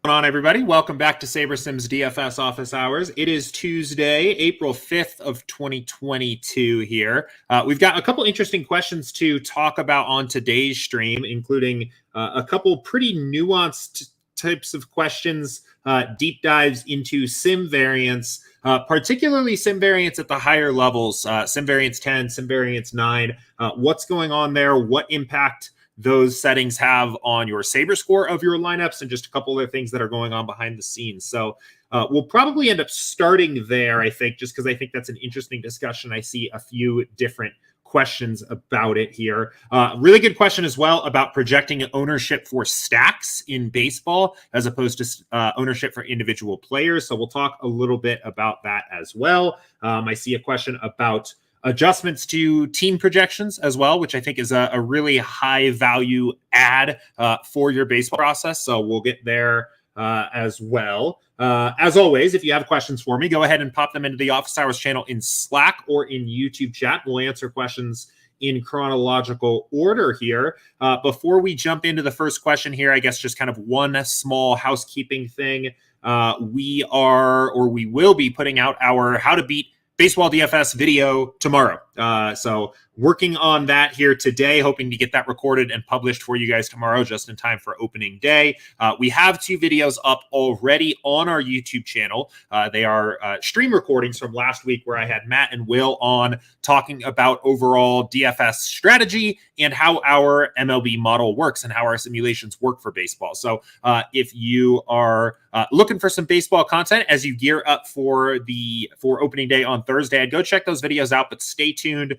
What's going on, everybody? Welcome back to SaberSim's DFS Office Hours. It is Tuesday, April 5th of 2022 here. We've got a couple interesting questions to talk about on today's stream, including a couple pretty nuanced types of questions, deep dives into sim variance, particularly sim variance at the higher levels, sim variance 10, sim variance 9. What's going on there? What impact those settings have on your Saber score of your lineups, and just a couple other things that are going on behind the scenes. So we'll probably end up starting there, I think, just because I think that's an interesting discussion. I see a few different questions about it here. Really good question as well about projecting ownership for stacks in baseball as opposed to ownership for individual players. So we'll talk a little bit about that as well. I see a question about adjustments to team projections as well, which I think is a really high value add for your baseball process. So we'll get there as well. As always, if you have questions for me, go ahead and pop them into the Office Hours channel in Slack or in YouTube chat. We'll answer questions in chronological order here. Before we jump into the first question here, I guess just kind of one small housekeeping thing. We will be putting out our How to Beat Baseball DFS video tomorrow. So working on that here today, hoping to get that recorded and published for you guys tomorrow, just in time for opening day. We have 2 videos up already on our YouTube channel. They are stream recordings from last week where I had Matt and Will on talking about overall DFS strategy and how our MLB model works and how our simulations work for baseball. So if you are looking for some baseball content as you gear up for opening day on Thursday, I'd go check those videos out, but stay tuned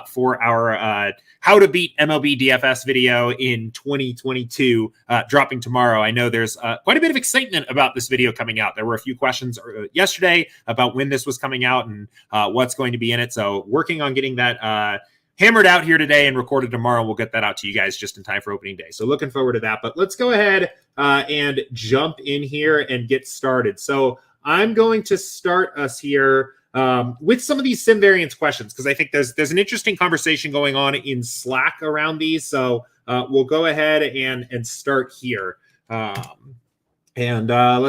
for our How to Beat MLB DFS video in 2022 dropping tomorrow. I know there's quite a bit of excitement about this video coming out. There were a few questions yesterday about when this was coming out and what's going to be in it. So working on getting that hammered out here today and recorded tomorrow. We'll get that out to you guys just in time for opening day. So looking forward to that. But let's go ahead and jump in here and get started. So I'm going to start us here with some of these sim variance questions, because I think there's an interesting conversation going on in Slack around these. So we'll go ahead and start here. Let's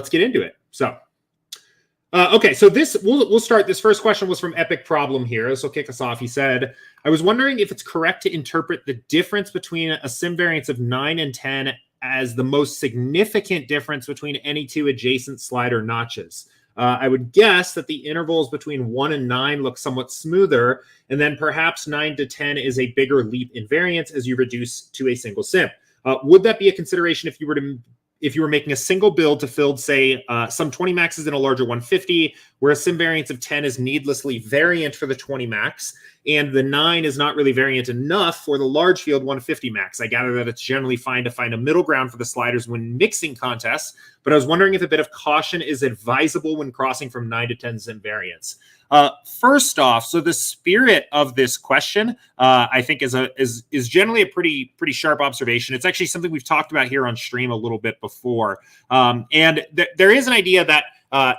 get into it. So okay, so we'll start. This first question was from Epic Problem here. This will kick us off. He said, I was wondering if it's correct to interpret the difference between a sim variance of 9 and 10 as the most significant difference between any 2 adjacent slider notches. I would guess that the intervals between 1 and 9 look somewhat smoother, and then perhaps 9 to 10 is a bigger leap in variance as you reduce to a single sim. Would that be a consideration if you were making a single build to fill, say, some 20 maxes in a larger 150, where a sim variance of 10 is needlessly variant for the 20 max, and the 9 is not really variant enough for the large field 150 max? I gather that it's generally fine to find a middle ground for the sliders when mixing contests, but I was wondering if a bit of caution is advisable when crossing from 9 to 10 sim variance. First off, so the spirit of this question, I think is generally a pretty sharp observation. It's actually something we've talked about here on stream a little bit before. And there is an idea that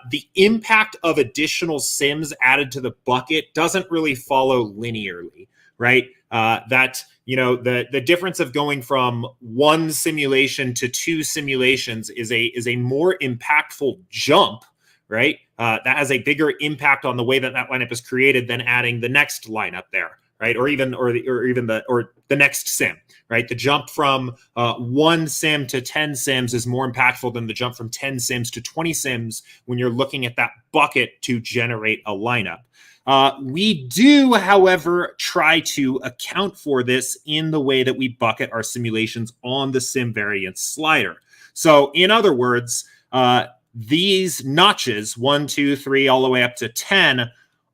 the impact of additional sims added to the bucket doesn't really follow linearly, right? That, the difference of going from 1 simulation to 2 simulations is a more impactful jump, right? That has a bigger impact on the way that lineup is created than adding the next lineup there, right? Or the next sim, right? The jump from 1 sim to 10 sims is more impactful than the jump from 10 sims to 20 sims when you're looking at that bucket to generate a lineup. We do, however, try to account for this in the way that we bucket our simulations on the sim variance slider. So in other words, these notches, 1, 2, 3, all the way up to 10,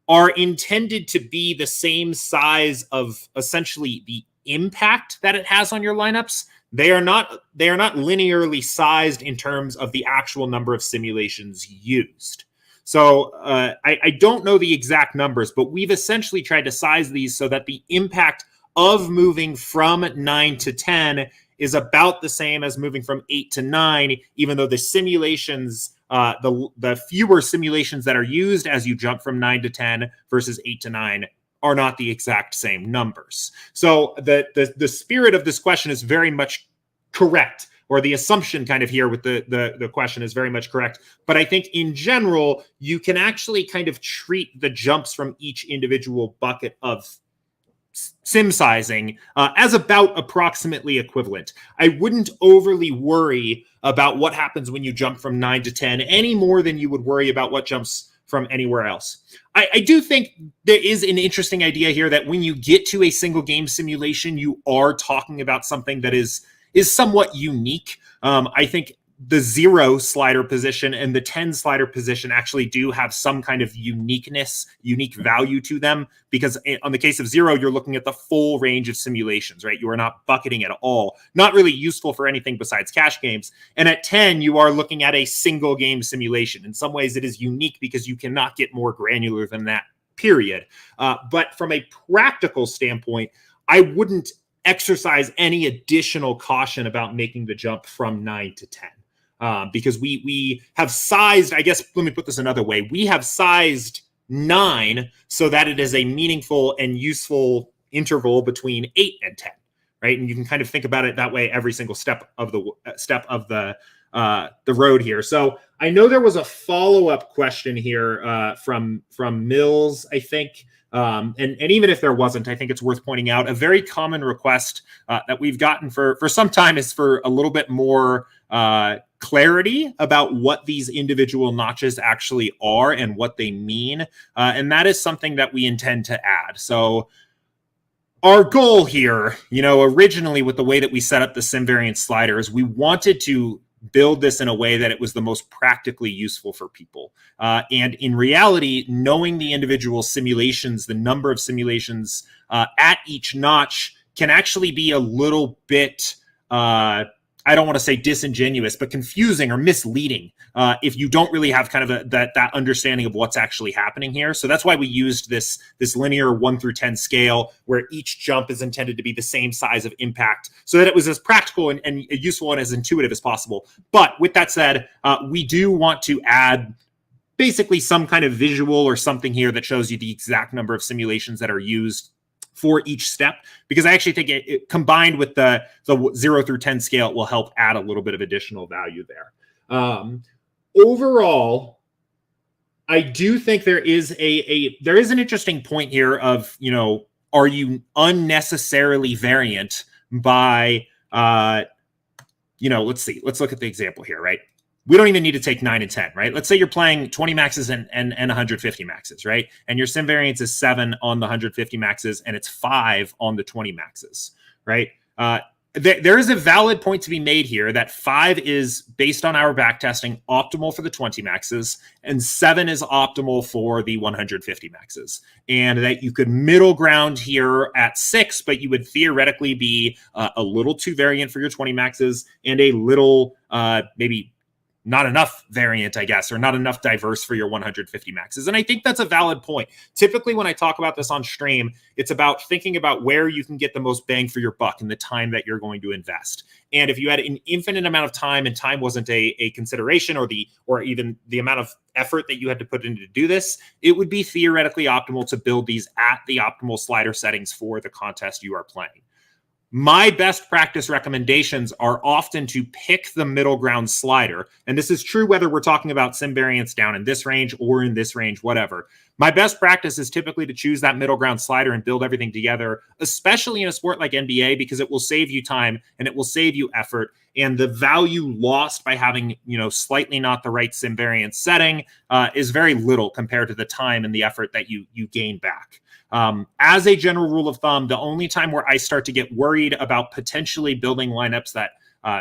are intended to be the same size of essentially the impact that it has on your lineups. They are not linearly sized in terms of the actual number of simulations used. So I don't know the exact numbers, but we've essentially tried to size these so that the impact of moving from 9 to 10 is about the same as moving from 8 to 9, even though the simulations, the fewer simulations that are used as you jump from 9 to 10 versus 8 to 9 are not the exact same numbers. So the spirit of this question is very much correct. or the assumption kind of here with the question is very much correct. But I think in general, you can actually kind of treat the jumps from each individual bucket of sim sizing as about approximately equivalent. I wouldn't overly worry about what happens when you jump from 9 to 10 any more than you would worry about what jumps from anywhere else. I do think there is an interesting idea here that when you get to a single game simulation, you are talking about something that is somewhat unique. I think the 0 slider position and the 10 slider position actually do have some kind of unique value to them, because on the case of 0, you're looking at the full range of simulations, right? You are not bucketing at all, not really useful for anything besides cash games. And at 10, you are looking at a single game simulation. In some ways, it is unique because you cannot get more granular than that, period. But from a practical standpoint, I wouldn't exercise any additional caution about making the jump from 9 to 10. Because we have sized, I guess, let me put this another way. We have sized 9 so that it is a meaningful and useful interval between 8 and 10, right? And you can kind of think about it that way every single step of the road here. So I know there was a follow-up question here from Mills, I think. And even if there wasn't, I think it's worth pointing out a very common request that we've gotten for some time is for a little bit more clarity about what these individual notches actually are and what they mean. And that is something that we intend to add. So our goal here, originally with the way that we set up the sim variance sliders, we wanted to build this in a way that it was the most practically useful for people. And in reality, knowing the individual simulations, the number of simulations at each notch can actually be a little bit, I don't want to say disingenuous, but confusing or misleading if you don't really have kind of that understanding of what's actually happening here. So that's why we used this linear 1 through 10 scale where each jump is intended to be the same size of impact so that it was as practical and useful and as intuitive as possible. But with that said, we do want to add basically some kind of visual or something here that shows you the exact number of simulations that are used for each step, because I actually think it combined with the 0 through 10 scale, it will help add a little bit of additional value there. Overall, I do think there is an interesting point here of, are you unnecessarily variant by, let's see, let's look at the example here, right? We don't even need to take 9 and 10, right? Let's say you're playing 20 maxes and 150 maxes, right? And your sim variance is 7 on the 150 maxes and it's 5 on the 20 maxes, right? There is a valid point to be made here that 5 is, based on our backtesting, optimal for the 20 maxes and 7 is optimal for the 150 maxes. And that you could middle ground here at 6, but you would theoretically be a little too variant for your 20 maxes and a little maybe not enough variant, I guess, or not enough diverse for your 150 maxes. And I think that's a valid point. Typically, when I talk about this on stream, it's about thinking about where you can get the most bang for your buck and the time that you're going to invest. And if you had an infinite amount of time and time wasn't a consideration or even the amount of effort that you had to put in to do this, it would be theoretically optimal to build these at the optimal slider settings for the contest you are playing. My best practice recommendations are often to pick the middle ground slider. And this is true whether we're talking about sim variance down in this range or in this range, whatever. My best practice is typically to choose that middle ground slider and build everything together, especially in a sport like NBA, because it will save you time and it will save you effort. And the value lost by having, slightly not the right sim variance setting is very little compared to the time and the effort that you gain back. As a general rule of thumb, the only time where I start to get worried about potentially building lineups that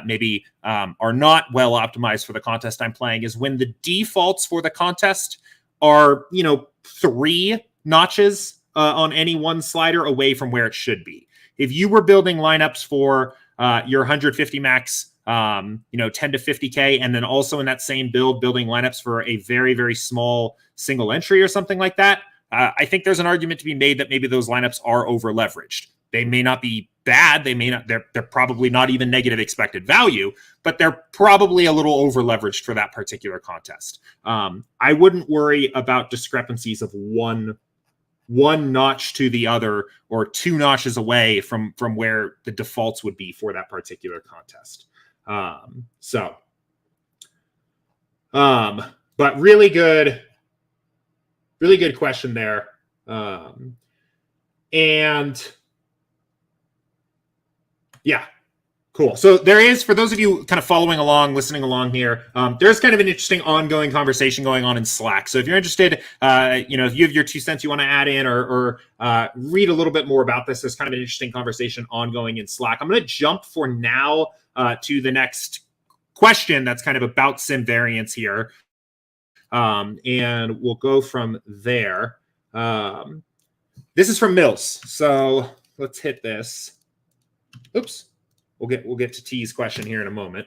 maybe are not well optimized for the contest I'm playing is when the defaults for the contest are, 3 notches on any one slider away from where it should be. If you were building lineups for your 150 max, 10 to 50K, and then also in that same build, building lineups for a very, very small single entry or something like that, I think there's an argument to be made that maybe those lineups are over leveraged. They may not be bad. They're probably not even negative expected value, but they're probably a little over leveraged for that particular contest. I wouldn't worry about discrepancies of one notch to the other or 2 notches away from where the defaults would be for that particular contest. But really good question there. And yeah, cool. So there is, for those of you kind of following along, listening along here, there's kind of an interesting ongoing conversation going on in Slack. So if you're interested, if you have your 2 cents you want to add in or read a little bit more about this, there's kind of an interesting conversation ongoing in Slack. I'm going to jump for now to the next question that's kind of about sim variance here. And we'll go from there. This is from Mills. So let's hit this. Oops. We'll get to T's question here in a moment.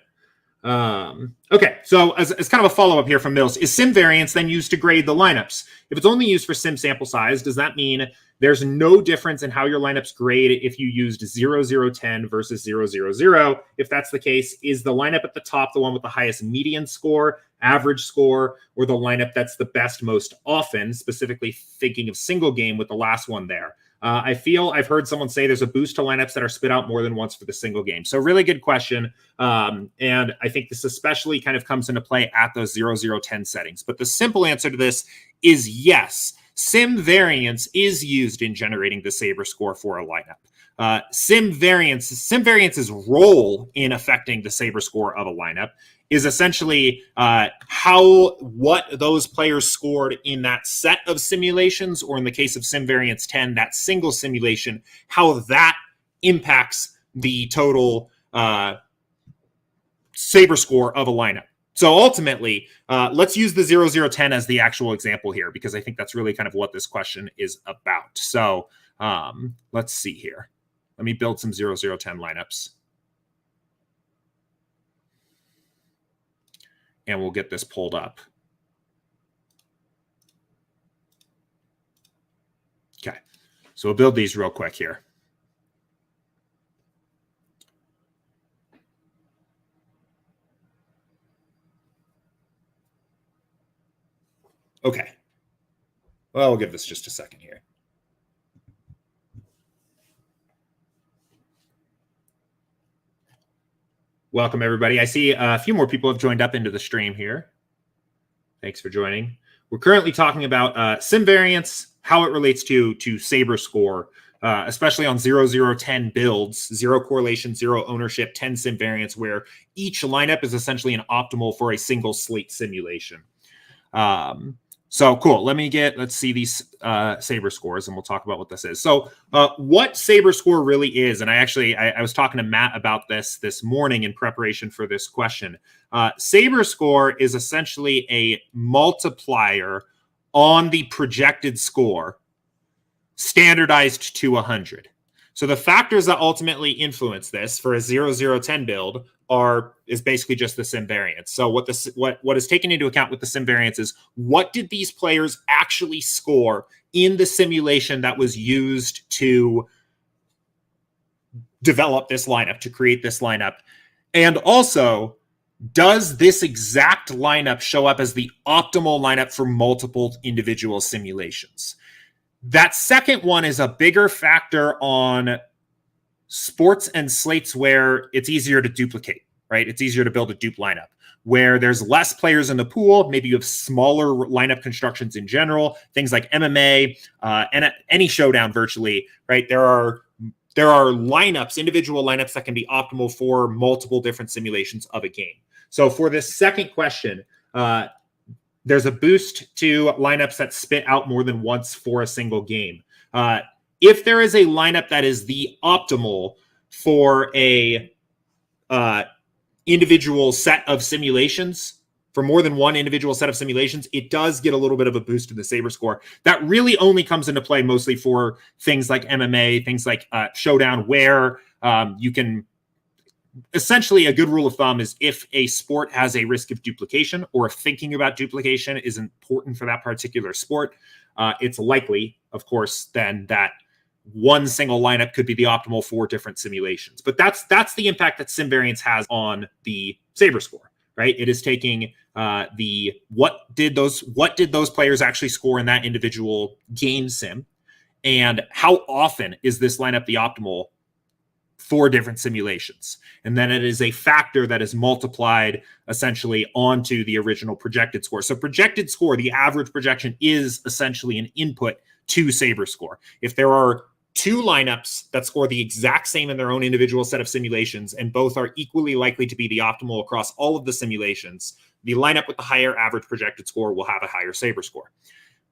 Okay, so as kind of a follow-up here from Mills, is sim variance then used to grade the lineups? If it's only used for sim sample size, does that mean there's no difference in how your lineups grade if you used 0010 versus 000? If that's the case, is the lineup at the top the one with the highest median score, average score, or the lineup that's the best most often, specifically thinking of single game with the last one there? I've heard someone say there's a boost to lineups that are spit out more than once for the single game. So really good question. And I think this especially kind of comes into play at those 0010 settings. But the simple answer to this is yes. Sim variance is used in generating the Saber score for a lineup. Sim variance's role in affecting the Saber score of a lineup is essentially what those players scored in that set of simulations, or in the case of sim variance 10, that single simulation, how that impacts the total Saber score of a lineup. So ultimately, let's use the 0010 as the actual example here, because I think that's really kind of what this question is about. So let's see here. Let me build some 0010 lineups. And we'll get this pulled up. Okay, so we'll build these real quick here. Okay, well, we'll give this just a second here. Welcome, everybody. I see a few more people have joined up into the stream here. Thanks for joining. We're currently talking about sim variance, how it relates to Saber score, especially on 0010 builds, 0 correlation, 0 ownership, 10 sim variance, where each lineup is essentially an optimal for a single slate simulation. So cool. Let's see these Saber scores, and we'll talk about what this is. So what Saber score really is, and I was talking to Matt about this morning in preparation for this question. Saber score is essentially a multiplier on the projected score, standardized to 100. So the factors that ultimately influence this for a 0010 build is basically just the sim variance. So what is taken into account with the sim variance is, what did these players actually score in the simulation that was used to develop this lineup, to create this lineup? And also, does this exact lineup show up as the optimal lineup for multiple individual simulations? That second one is a bigger factor on sports and slates where it's easier to duplicate, right? It's easier to build a dupe lineup. Where there's less players in the pool, maybe you have smaller lineup constructions in general, things like MMA, and any showdown virtually, right? There are lineups, individual lineups that can be optimal for multiple different simulations of a game. So for this second question, there's a boost to lineups that spit out more than once for a single game. If there is a lineup that is the optimal for a individual set of simulations, for more than one individual set of simulations, it does get a little bit of a boost in the Saber score. That really only comes into play mostly for things like MMA, things like Showdown, where you can essentially, a good rule of thumb is, if a sport has a risk of duplication, or if thinking about duplication is important for that particular sport, it's likely, of course, then that one single lineup could be the optimal for different simulations. But that's the impact that sim variance has on the Saber score, right? It is taking what did those players actually score in that individual game sim, and how often is this lineup the optimal 4 different simulations. And then it is a factor that is multiplied essentially onto the original projected score. So projected score, the average projection, is essentially an input to SaberScore. If there are 2 lineups that score the exact same in their own individual set of simulations, and both are equally likely to be the optimal across all of the simulations, the lineup with the higher average projected score will have a higher SaberScore.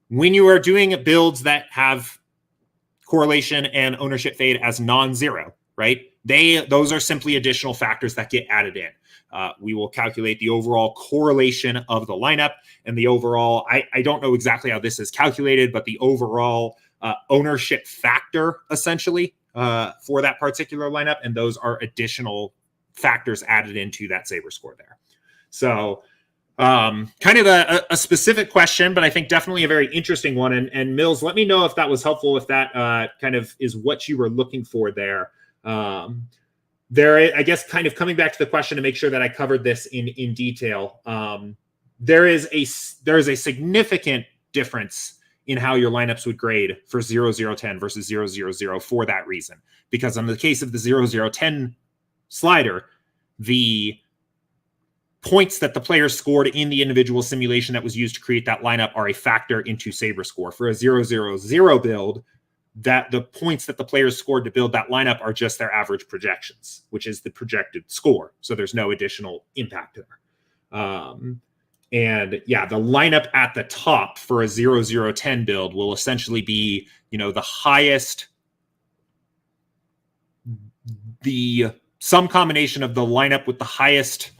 When you are doing builds that have correlation and ownership fade as non-zero, right? Those are simply additional factors that get added in. We will calculate the overall correlation of the lineup and the overall, I don't know exactly how this is calculated, but the overall ownership factor essentially for that particular lineup. And those are additional factors added into that SaberScore there. So kind of a specific question, but I think definitely a very interesting one. And Mills, let me know if that was helpful, if that kind of is what you were looking for there. I guess kind of coming back to the question to make sure that I covered this in detail. There is a significant difference in how your lineups would grade for 0-0-10 versus 0-0-0 for that reason. Because in the case of the 0-0-10 slider, the points that the player scored in the individual simulation that was used to create that lineup are a factor into SaberScore. For a 0-0-0 build, that the points that the players scored to build that lineup are just their average projections, which is the projected score. So there's no additional impact there. And yeah, the lineup at the top for a 0-0-10 build will essentially be, the highest, some combination of the lineup with the highest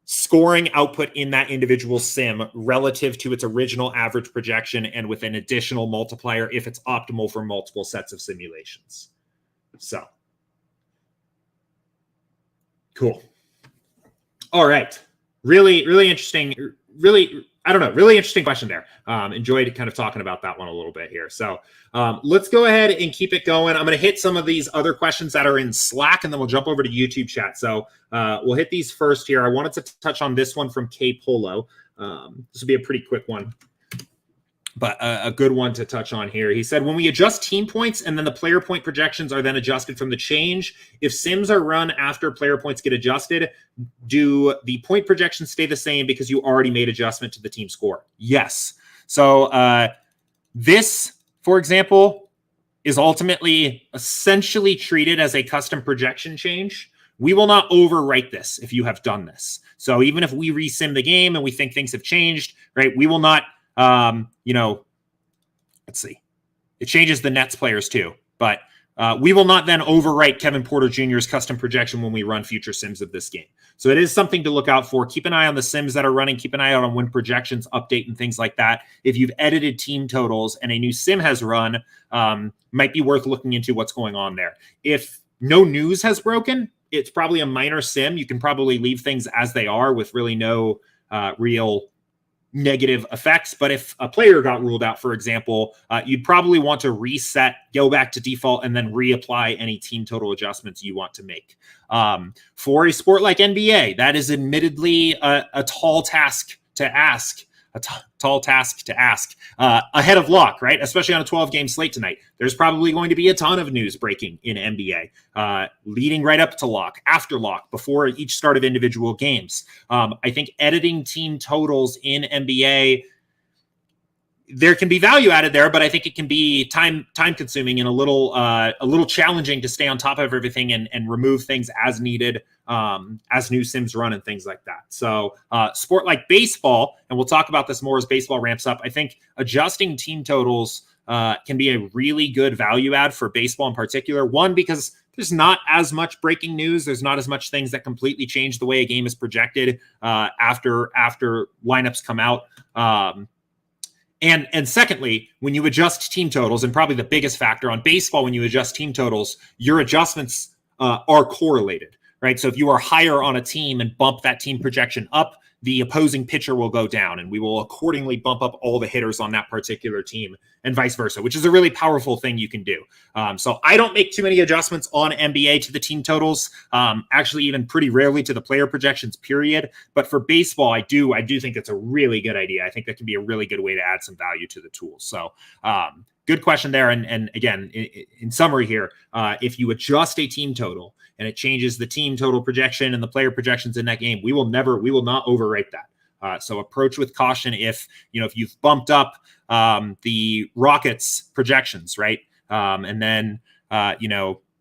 scoring output in that individual sim relative to its original average projection, and with an additional multiplier if it's optimal for multiple sets of simulations. So cool. All right. Really interesting. Really interesting question there. Enjoyed kind of talking about that one a little bit here. So let's go ahead and keep it going. I'm going to hit some of these other questions that are in Slack, and then we'll jump over to YouTube chat. So we'll hit these first here. I wanted to touch on this one from K Polo. This will be a pretty quick one, but a good one to touch on here. He said, when we adjust team points and then the player point projections are then adjusted from the change, if sims are run after player points get adjusted, do the point projections stay the same because you already made adjustment to the team score? Yes. So this, for example, is ultimately essentially treated as a custom projection change. We will not overwrite this if you have done this. So even if we resim the game and we think things have changed, right, we will not, let's see. It changes the Nets players too, but we will not then overwrite Kevin Porter Jr.'s custom projection when we run future sims of this game. So it is something to look out for. Keep an eye on the sims that are running. Keep an eye out on when projections update and things like that. If you've edited team totals and a new sim has run, might be worth looking into what's going on there. If no news has broken, it's probably a minor sim. You can probably leave things as they are with really no real negative effects. But if a player got ruled out, for example, you'd probably want to reset, go back to default, and then reapply any team total adjustments you want to make. For a sport like NBA, that is admittedly a tall task to ask. Ahead of lock, right? Especially on a 12-game slate tonight. There's probably going to be a ton of news breaking in NBA, leading right up to lock, after lock, before each start of individual games. I think editing team totals in NBA, there can be value added there, but I think it can be time consuming and a little challenging to stay on top of everything and remove things as needed as new sims run and things like that. So sport like baseball, and we'll talk about this more as baseball ramps up, I think adjusting team totals can be a really good value add for baseball in particular. One, because there's not as much breaking news. There's not as much things that completely change the way a game is projected after lineups come out. And secondly, when you adjust team totals, and probably the biggest factor on baseball, when you adjust team totals, your adjustments are correlated, right? So if you are higher on a team and bump that team projection up, the opposing pitcher will go down, and we will accordingly bump up all the hitters on that particular team, and vice versa, which is a really powerful thing you can do. So I don't make too many adjustments on NBA to the team totals, actually even pretty rarely to the player projections, period. But for baseball, I do think it's a really good idea. I think that can be a really good way to add some value to the tool. So good question there. And again, in summary here, if you adjust a team total and it changes the team total projection and the player projections in that game, we will not overwrite that. So approach with caution if you've bumped up the Rockets projections, right? And then, I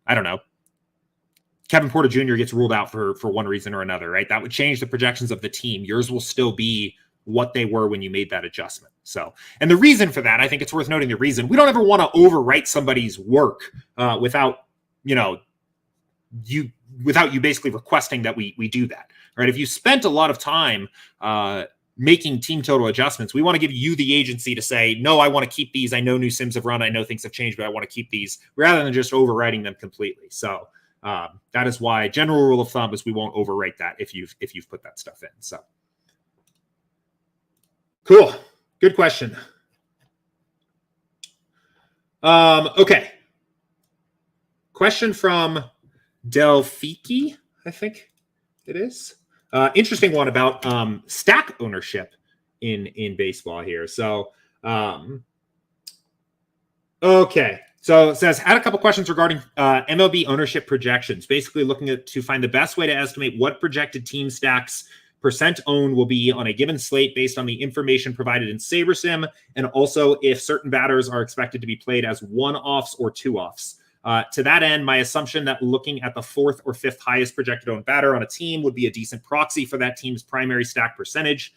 don't know, Kevin Porter Jr. gets ruled out for one reason or another, right? That would change the projections of the team. Yours will still be what they were when you made that adjustment. So, and the reason for that, I think it's worth noting the reason. We don't ever want to overwrite somebody's work without you basically requesting that we do that, right? If you spent a lot of time making team total adjustments, we want to give you the agency to say, no, I want to keep these. I know new sims have run. I know things have changed, but I want to keep these rather than just overwriting them completely. So that is why general rule of thumb is we won't overwrite that if you've put that stuff in. So cool. Good question. Okay. Question from Delphiki, I think it is. Interesting one about stack ownership in baseball here. So, okay. So it says, had a couple questions regarding MLB ownership projections, basically looking to find the best way to estimate what projected team stacks percent owned will be on a given slate based on the information provided in SaberSim, and also if certain batters are expected to be played as one-offs or two-offs. To that end, my assumption that looking at the fourth or fifth highest projected owned batter on a team would be a decent proxy for that team's primary stack percentage,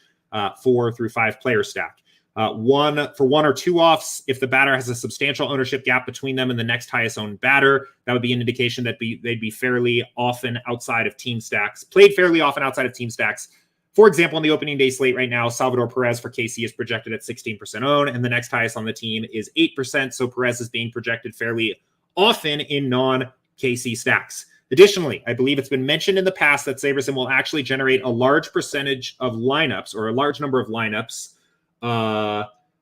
4 through 5 player stack. One or two offs, if the batter has a substantial ownership gap between them and the next highest owned batter, that would be an indication that they'd be fairly often outside of team stacks, played fairly often outside of team stacks. For example, in the opening day slate right now, Salvador Perez for KC is projected at 16% owned, and the next highest on the team is 8%. So Perez is being projected fairly often in non-KC stacks. Additionally, I believe it's been mentioned in the past that SaberSim will actually generate a large percentage of lineups or a large number of lineups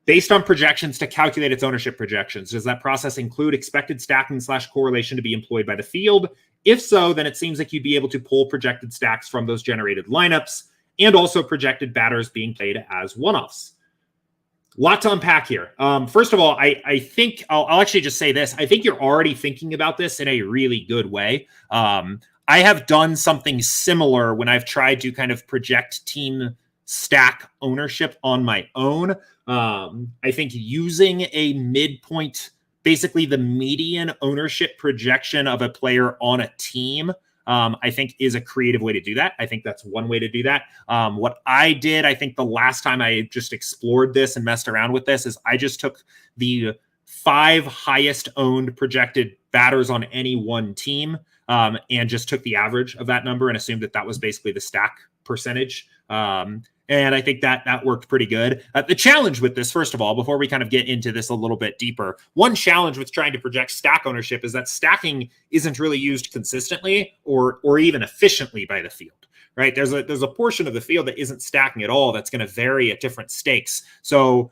based on projections to calculate its ownership projections. Does that process include expected stacking / correlation to be employed by the field? If so, then it seems like you'd be able to pull projected stacks from those generated lineups and also projected batters being played as one-offs. Lot to unpack here. First of all, I think I'll actually just say this. I think you're already thinking about this in a really good way. I have done something similar when I've tried to kind of project team stack ownership on my own. I think using a midpoint, basically the median ownership projection of a player on a team, I think is a creative way to do that. I think that's one way to do that. What I did, I think the last time I just explored this and messed around with this is I just took the 5 highest owned projected batters on any one team and just took the average of that number and assumed that that was basically the stack percentage. And I think that worked pretty good. The challenge with this, first of all, before we kind of get into this a little bit deeper, one challenge with trying to project stack ownership is that stacking isn't really used consistently or even efficiently by the field, right? There's a portion of the field that isn't stacking at all that's going to vary at different stakes. So,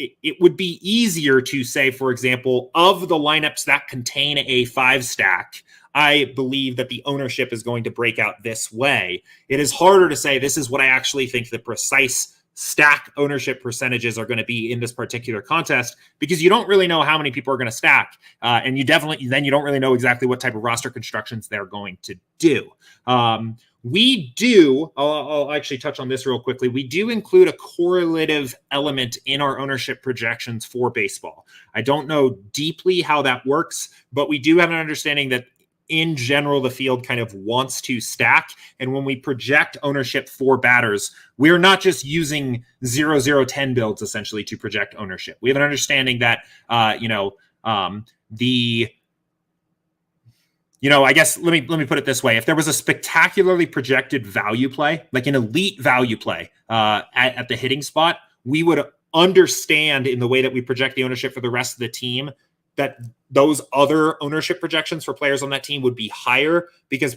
it would be easier to say, for example, of the lineups that contain a 5 stack, I believe that the ownership is going to break out this way. It is harder to say this is what I actually think the precise stack ownership percentages are going to be in this particular contest because you don't really know how many people are going to stack. And you don't really know exactly what type of roster constructions they're going to do. We do, I'll actually touch on this real quickly. We do include a correlative element in our ownership projections for baseball. I don't know deeply how that works, but we do have an understanding that in general, the field kind of wants to stack. And when we project ownership for batters, we're not just using 0-0-10 builds essentially to project ownership. We have an understanding that, I guess let me put it this way. If there was a spectacularly projected value play, like an elite value play at the hitting spot, we would understand in the way that we project the ownership for the rest of the team that those other ownership projections for players on that team would be higher because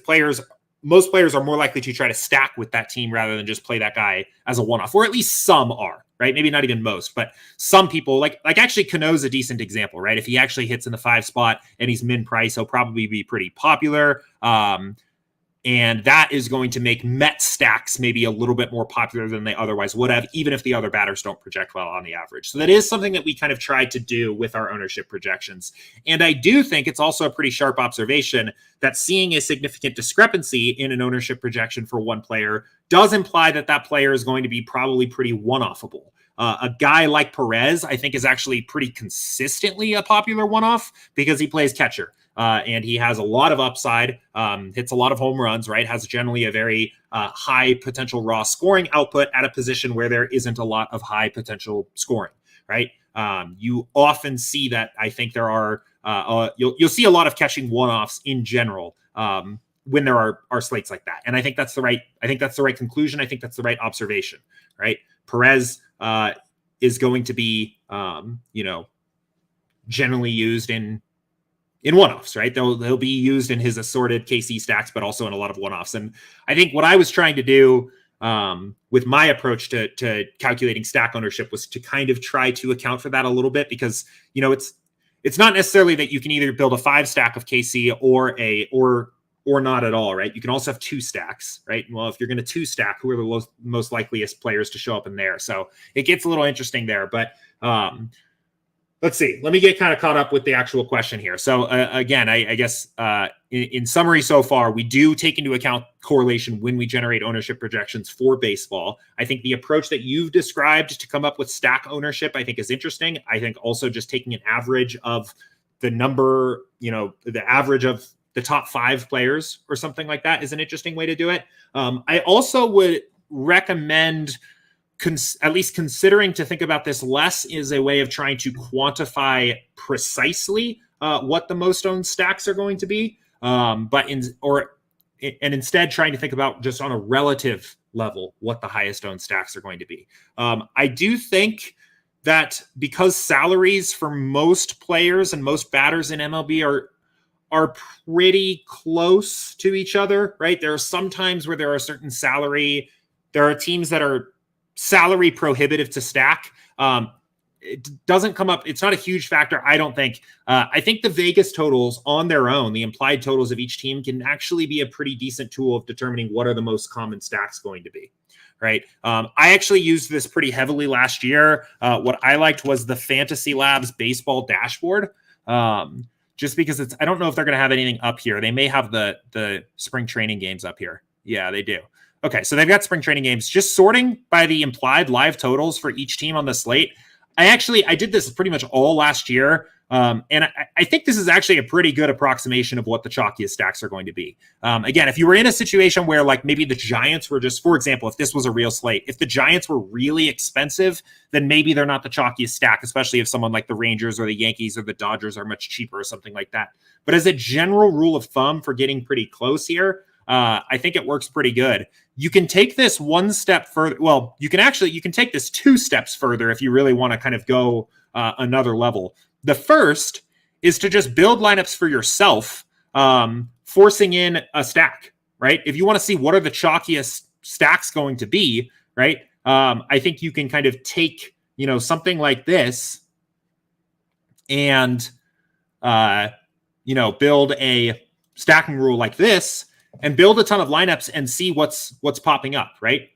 most players are more likely to try to stack with that team rather than just play that guy as a one-off, or at least some are, right? Maybe not even most, but some people like actually Cano's a decent example, right? If he actually hits in the 5 spot and he's min price, he'll probably be pretty popular. And that is going to make Met stacks maybe a little bit more popular than they otherwise would have, even if the other batters don't project well on the average. So that is something that we kind of tried to do with our ownership projections. And I do think it's also a pretty sharp observation that seeing a significant discrepancy in an ownership projection for one player does imply that that player is going to be probably pretty one-offable. A guy like Perez, I think, is actually pretty consistently a popular one-off because he plays catcher. And he has a lot of upside, hits a lot of home runs, right? Has generally a very high potential raw scoring output at a position where there isn't a lot of high potential scoring, right? You often see that. I think there are, you'll see a lot of catching one-offs in general when there are slates like that. And I think that's the right conclusion. I think that's the right observation, right? Perez is going to be, generally used in one-offs, right? They'll be used in his assorted KC stacks, but also in a lot of one-offs. And I think what I was trying to do with my approach to calculating stack ownership was to kind of try to account for that a little bit, because it's not necessarily that you can either build a 5 stack of KC or not at all, right? You can also have 2 stacks, right? Well, if you're going to 2 stack, who are the most likeliest players to show up in there? So it gets a little interesting there, but let's see. Let me get kind of caught up with the actual question here. So again, I guess in summary so far, we do take into account correlation when we generate ownership projections for baseball. I think the approach that you've described to come up with stack ownership, I think, is interesting. I think also just taking an average of the number, the average of the top 5 players or something like that is an interesting way to do it. I also would recommend at least considering to think about this less is a way of trying to quantify precisely what the most owned stacks are going to be, instead trying to think about just on a relative level what the highest owned stacks are going to be. I do think that because salaries for most players and most batters in MLB are pretty close to each other, right? There are some times where there are there are teams that are salary prohibitive to stack. It doesn't come up. It's not a huge factor, I don't think. I think the Vegas totals on their own, the implied totals of each team, can actually be a pretty decent tool of determining what are the most common stacks going to be, right? I actually used this pretty heavily last year. What I liked was the Fantasy Labs baseball dashboard. Just because I don't know if they're going to have anything up here. They may have the spring training games up here. Yeah, they do. Okay, so they've got spring training games. Just sorting by the implied live totals for each team on the slate. I did this pretty much all last year. And I think this is actually a pretty good approximation of what the chalkiest stacks are going to be. Again, if you were in a situation where like maybe the Giants were just, for example, if this was a real slate, if the Giants were really expensive, then maybe they're not the chalkiest stack, especially if someone like the Rangers or the Yankees or the Dodgers are much cheaper or something like that. But as a general rule of thumb for getting pretty close here, I think it works pretty good. You can take this one step further. Well, you can take this 2 steps further if you really want to kind of go another level. The first is to just build lineups for yourself, forcing in a stack, right? If you want to see what are the chalkiest stacks going to be, right? I think you can kind of take, something like this and, build a stacking rule like this and build a ton of lineups and see what's popping up, right?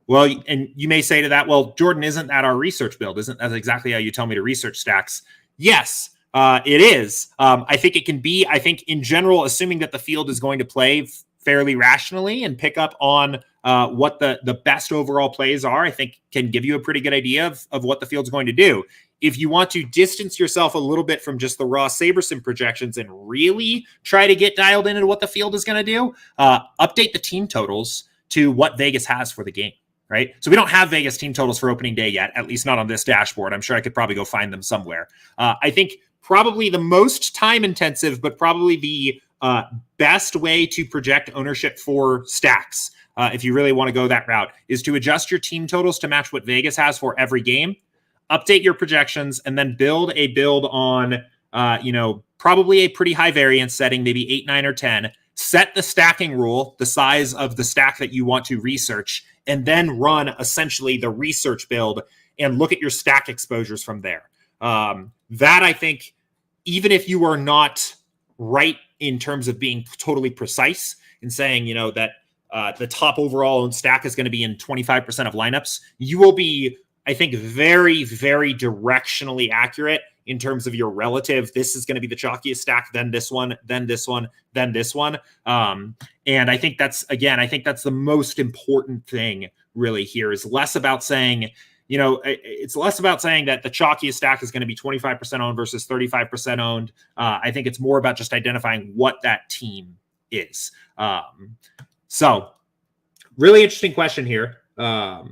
Well, and you may say to that, well, Jordan, isn't that our research build? Isn't that exactly how you tell me to research stacks? Yes, it is. I think it can be. I think in general, assuming that the field is going to play fairly rationally and pick up on what the best overall plays are, I think can give you a pretty good idea of what the field's going to do. If you want to distance yourself a little bit from just the raw SaberSim projections and really try to get dialed into what the field is going to do, update the team totals to what Vegas has for the game. Right. So we don't have Vegas team totals for opening day yet, at least not on this dashboard. I'm sure I could probably go find them somewhere. I think probably the most time intensive, but probably the best way to project ownership for stacks, if you really want to go that route, is to adjust your team totals to match what Vegas has for every game, update your projections, and then build a build on, probably a pretty high variance setting, maybe 8, 9, or 10. Set the stacking rule, the size of the stack that you want to research, and then run essentially the research build and look at your stack exposures from there. That I think, even if you are not right in terms of being totally precise, and saying, that the top overall owned stack is going to be in 25% of lineups, you will be, I think, very, very directionally accurate in terms of your relative. This is going to be the chalkiest stack, then this one, then this one, then this one. And I think that's the most important thing really here, is less about saying, it's less about saying that the chalkiest stack is going to be 25% owned versus 35% owned. I think it's more about just identifying what that team is. So really interesting question here. Yeah.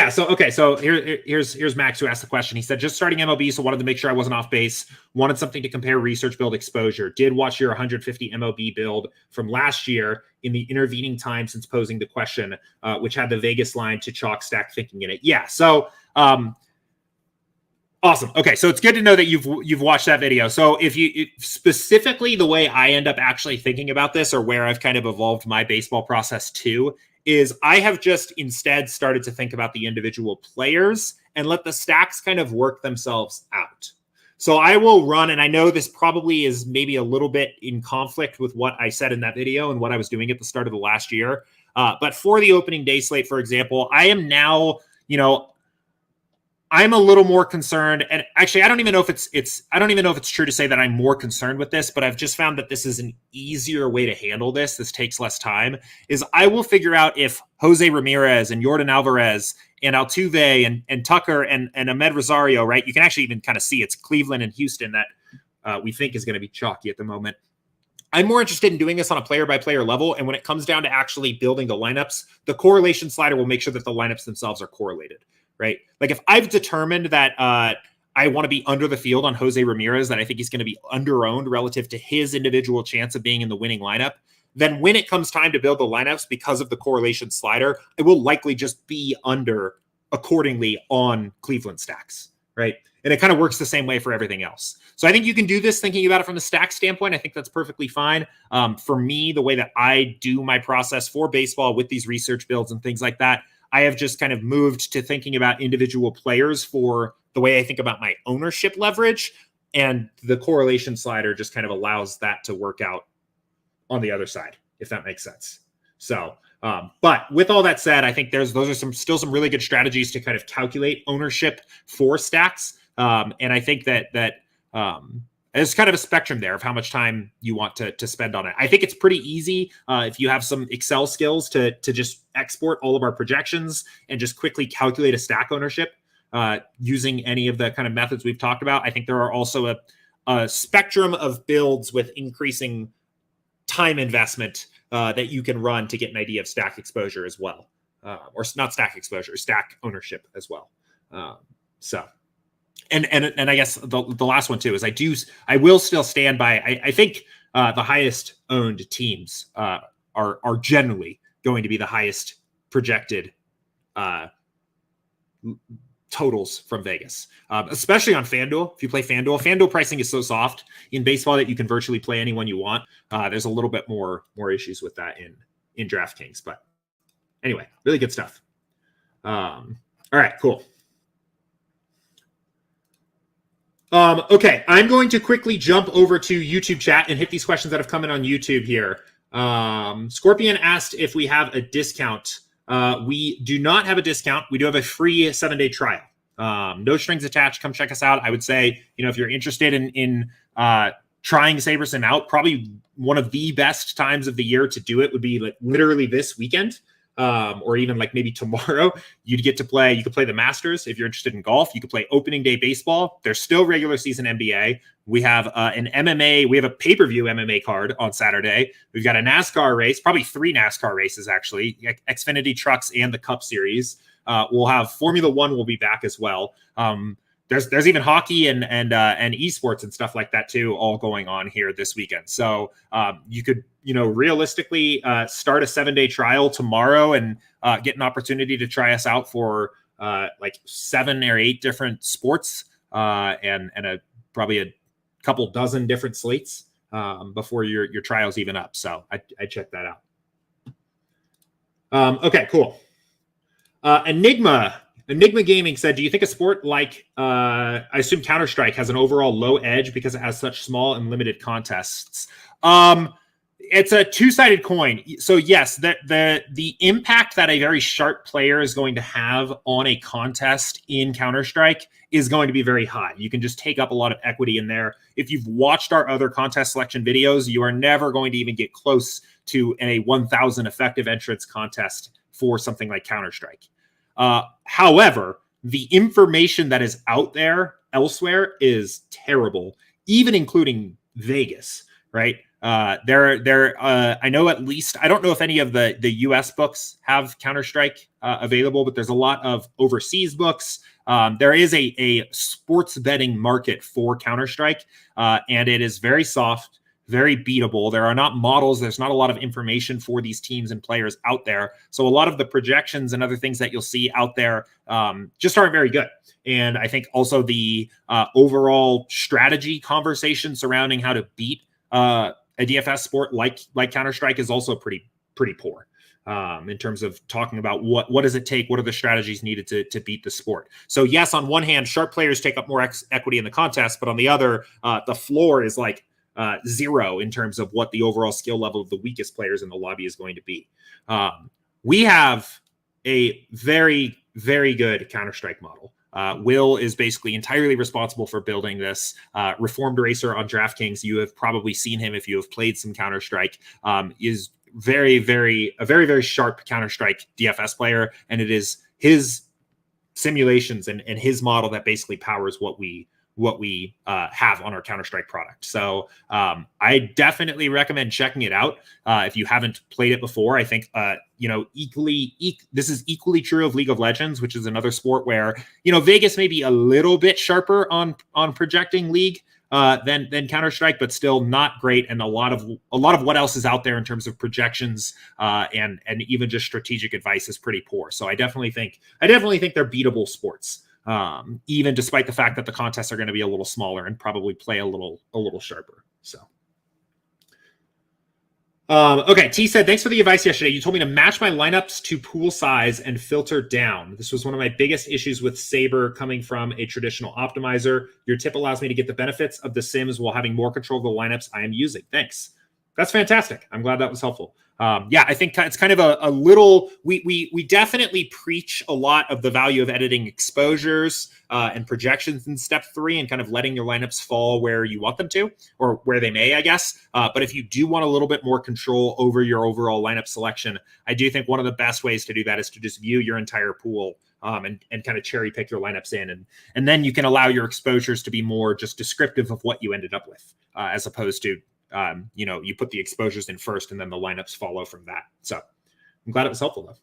So here's Max, who asked the question. He said, just starting MLB, so wanted to make sure I wasn't off base. Wanted something to compare research build exposure. Did watch your 150 MLB build from last year in the intervening time since posing the question, which had the Vegas line to chalk stack thinking in it. Yeah. So awesome. Okay, so it's good to know that you've watched that video. So if you specifically, the way I end up actually thinking about this, or where I've kind of evolved my baseball process too, is I have just instead started to think about the individual players and let the stacks kind of work themselves out. So I will run, and I know this probably is maybe a little bit in conflict with what I said in that video and what I was doing at the start of the last year. But for the opening day slate, for example, I am now, I'm a little more concerned, and actually, I don't even know if it's true to say that I'm more concerned with this, but I've just found that this is an easier way to handle this. This takes less time. Is I will figure out if Jose Ramirez and Yordan Alvarez and Altuve and Tucker and Ahmed Rosario, right? You can actually even kind of see it's Cleveland and Houston that we think is going to be chalky at the moment. I'm more interested in doing this on a player-by-player level, and when it comes down to actually building the lineups, the correlation slider will make sure that the lineups themselves are correlated. Right? Like if I've determined that I want to be under the field on Jose Ramirez, that I think he's going to be under-owned relative to his individual chance of being in the winning lineup, then when it comes time to build the lineups because of the correlation slider, I will likely just be under accordingly on Cleveland stacks, right? And it kind of works the same way for everything else. So I think you can do this thinking about it from a stack standpoint. I think that's perfectly fine. For me, the way that I do my process for baseball with these research builds and things like that, I have just kind of moved to thinking about individual players for the way I think about my ownership leverage, and the correlation slider just kind of allows that to work out on the other side, if that makes sense. So, but with all that said, I think those are still some really good strategies to kind of calculate ownership for stacks. And I think that there's kind of a spectrum there of how much time you want to spend on it. I think it's pretty easy if you have some Excel skills to just export all of our projections and just quickly calculate a stack ownership using any of the kind of methods we've talked about. I think there are also a spectrum of builds with increasing time investment that you can run to get an idea of stack exposure as well. Or not stack exposure, stack ownership as well. And I guess the last one too is I will still stand by. I think the highest owned teams are generally going to be the highest projected totals from Vegas, especially on FanDuel. If you play FanDuel pricing is so soft in baseball that you can virtually play anyone you want. There's a little bit more issues with that in DraftKings, but anyway, really good stuff. All right, cool. Okay, I'm going to quickly jump over to YouTube chat and hit these questions that have come in on YouTube here. Scorpion asked if we have a discount. We do not have a discount. We do have a free 7-day trial. No strings attached. Come check us out. I would say, if you're interested in trying SaberSim out, probably one of the best times of the year to do it would be like literally this weekend. Or even like maybe tomorrow, you could play the Masters. If you're interested in golf, you could play opening day baseball. There's still regular season NBA. We have an MMA. We have a pay-per-view MMA card on Saturday. We've got a NASCAR race, probably 3 NASCAR races, actually, Xfinity Trucks and the Cup Series. We'll have Formula One will be back as well. There's even hockey and esports and stuff like that too, all going on here this weekend. So you could, realistically start a 7-day trial tomorrow and get an opportunity to try us out for like 7 or 8 different sports and probably a couple dozen different slates before your trial's even up. So I check that out. Okay, cool. Enigma Enigma Gaming said, do you think a sport like, I assume Counter-Strike has an overall low edge because it has such small and limited contests? It's a two-sided coin. So yes, the impact that a very sharp player is going to have on a contest in Counter-Strike is going to be very high. You can just take up a lot of equity in there. If you've watched our other contest selection videos, you are never going to even get close to a 1,000 effective entrance contest for something like Counter-Strike. However, the information that is out there elsewhere is terrible, even including Vegas, right? I know at least, I don't know if any of the US books have Counter-Strike available, but there's a lot of overseas books. There is a sports betting market for Counter-Strike, and it is very soft, very beatable. There are not models. There's not a lot of information for these teams and players out there. So a lot of the projections and other things that you'll see out there just aren't very good. And I think also the overall strategy conversation surrounding how to beat a DFS sport like Counter-Strike is also pretty poor in terms of talking about what does it take, what are the strategies needed to beat the sport. So yes, on one hand, sharp players take up more equity in the contest, but on the other, the floor is like zero in terms of what the overall skill level of the weakest players in the lobby is going to be. We have a very, very good Counter-Strike model. Will is basically entirely responsible for building this. Reformed Racer on DraftKings, you have probably seen him if you have played some Counter-Strike, is very, very sharp Counter-Strike DFS player, and it is his simulations and his model that basically powers what we have on our Counter-Strike product. So I definitely recommend checking it out if you haven't played it before. I think this is equally true of League of Legends, which is another sport where Vegas may be a little bit sharper on projecting League than Counter-Strike, but still not great. And a lot of what else is out there in terms of projections and even just strategic advice is pretty poor. So I definitely think they're beatable sports. Even despite the fact that the contests are going to be a little smaller and probably play a little sharper. So, okay. T said, thanks for the advice yesterday. You told me to match my lineups to pool size and filter down. This was one of my biggest issues with Saber coming from a traditional optimizer. Your tip allows me to get the benefits of the sims while having more control of the lineups I am using. Thanks. That's fantastic. I'm glad that was helpful. I think it's kind of a little, we definitely preach a lot of the value of editing exposures and projections in step 3 and kind of letting your lineups fall where you want them to, or where they may, I guess. But if you do want a little bit more control over your overall lineup selection, I do think one of the best ways to do that is to just view your entire pool and kind of cherry pick your lineups in. And then you can allow your exposures to be more just descriptive of what you ended up with, as opposed to you put the exposures in first and then the lineups follow from that. So I'm glad it was helpful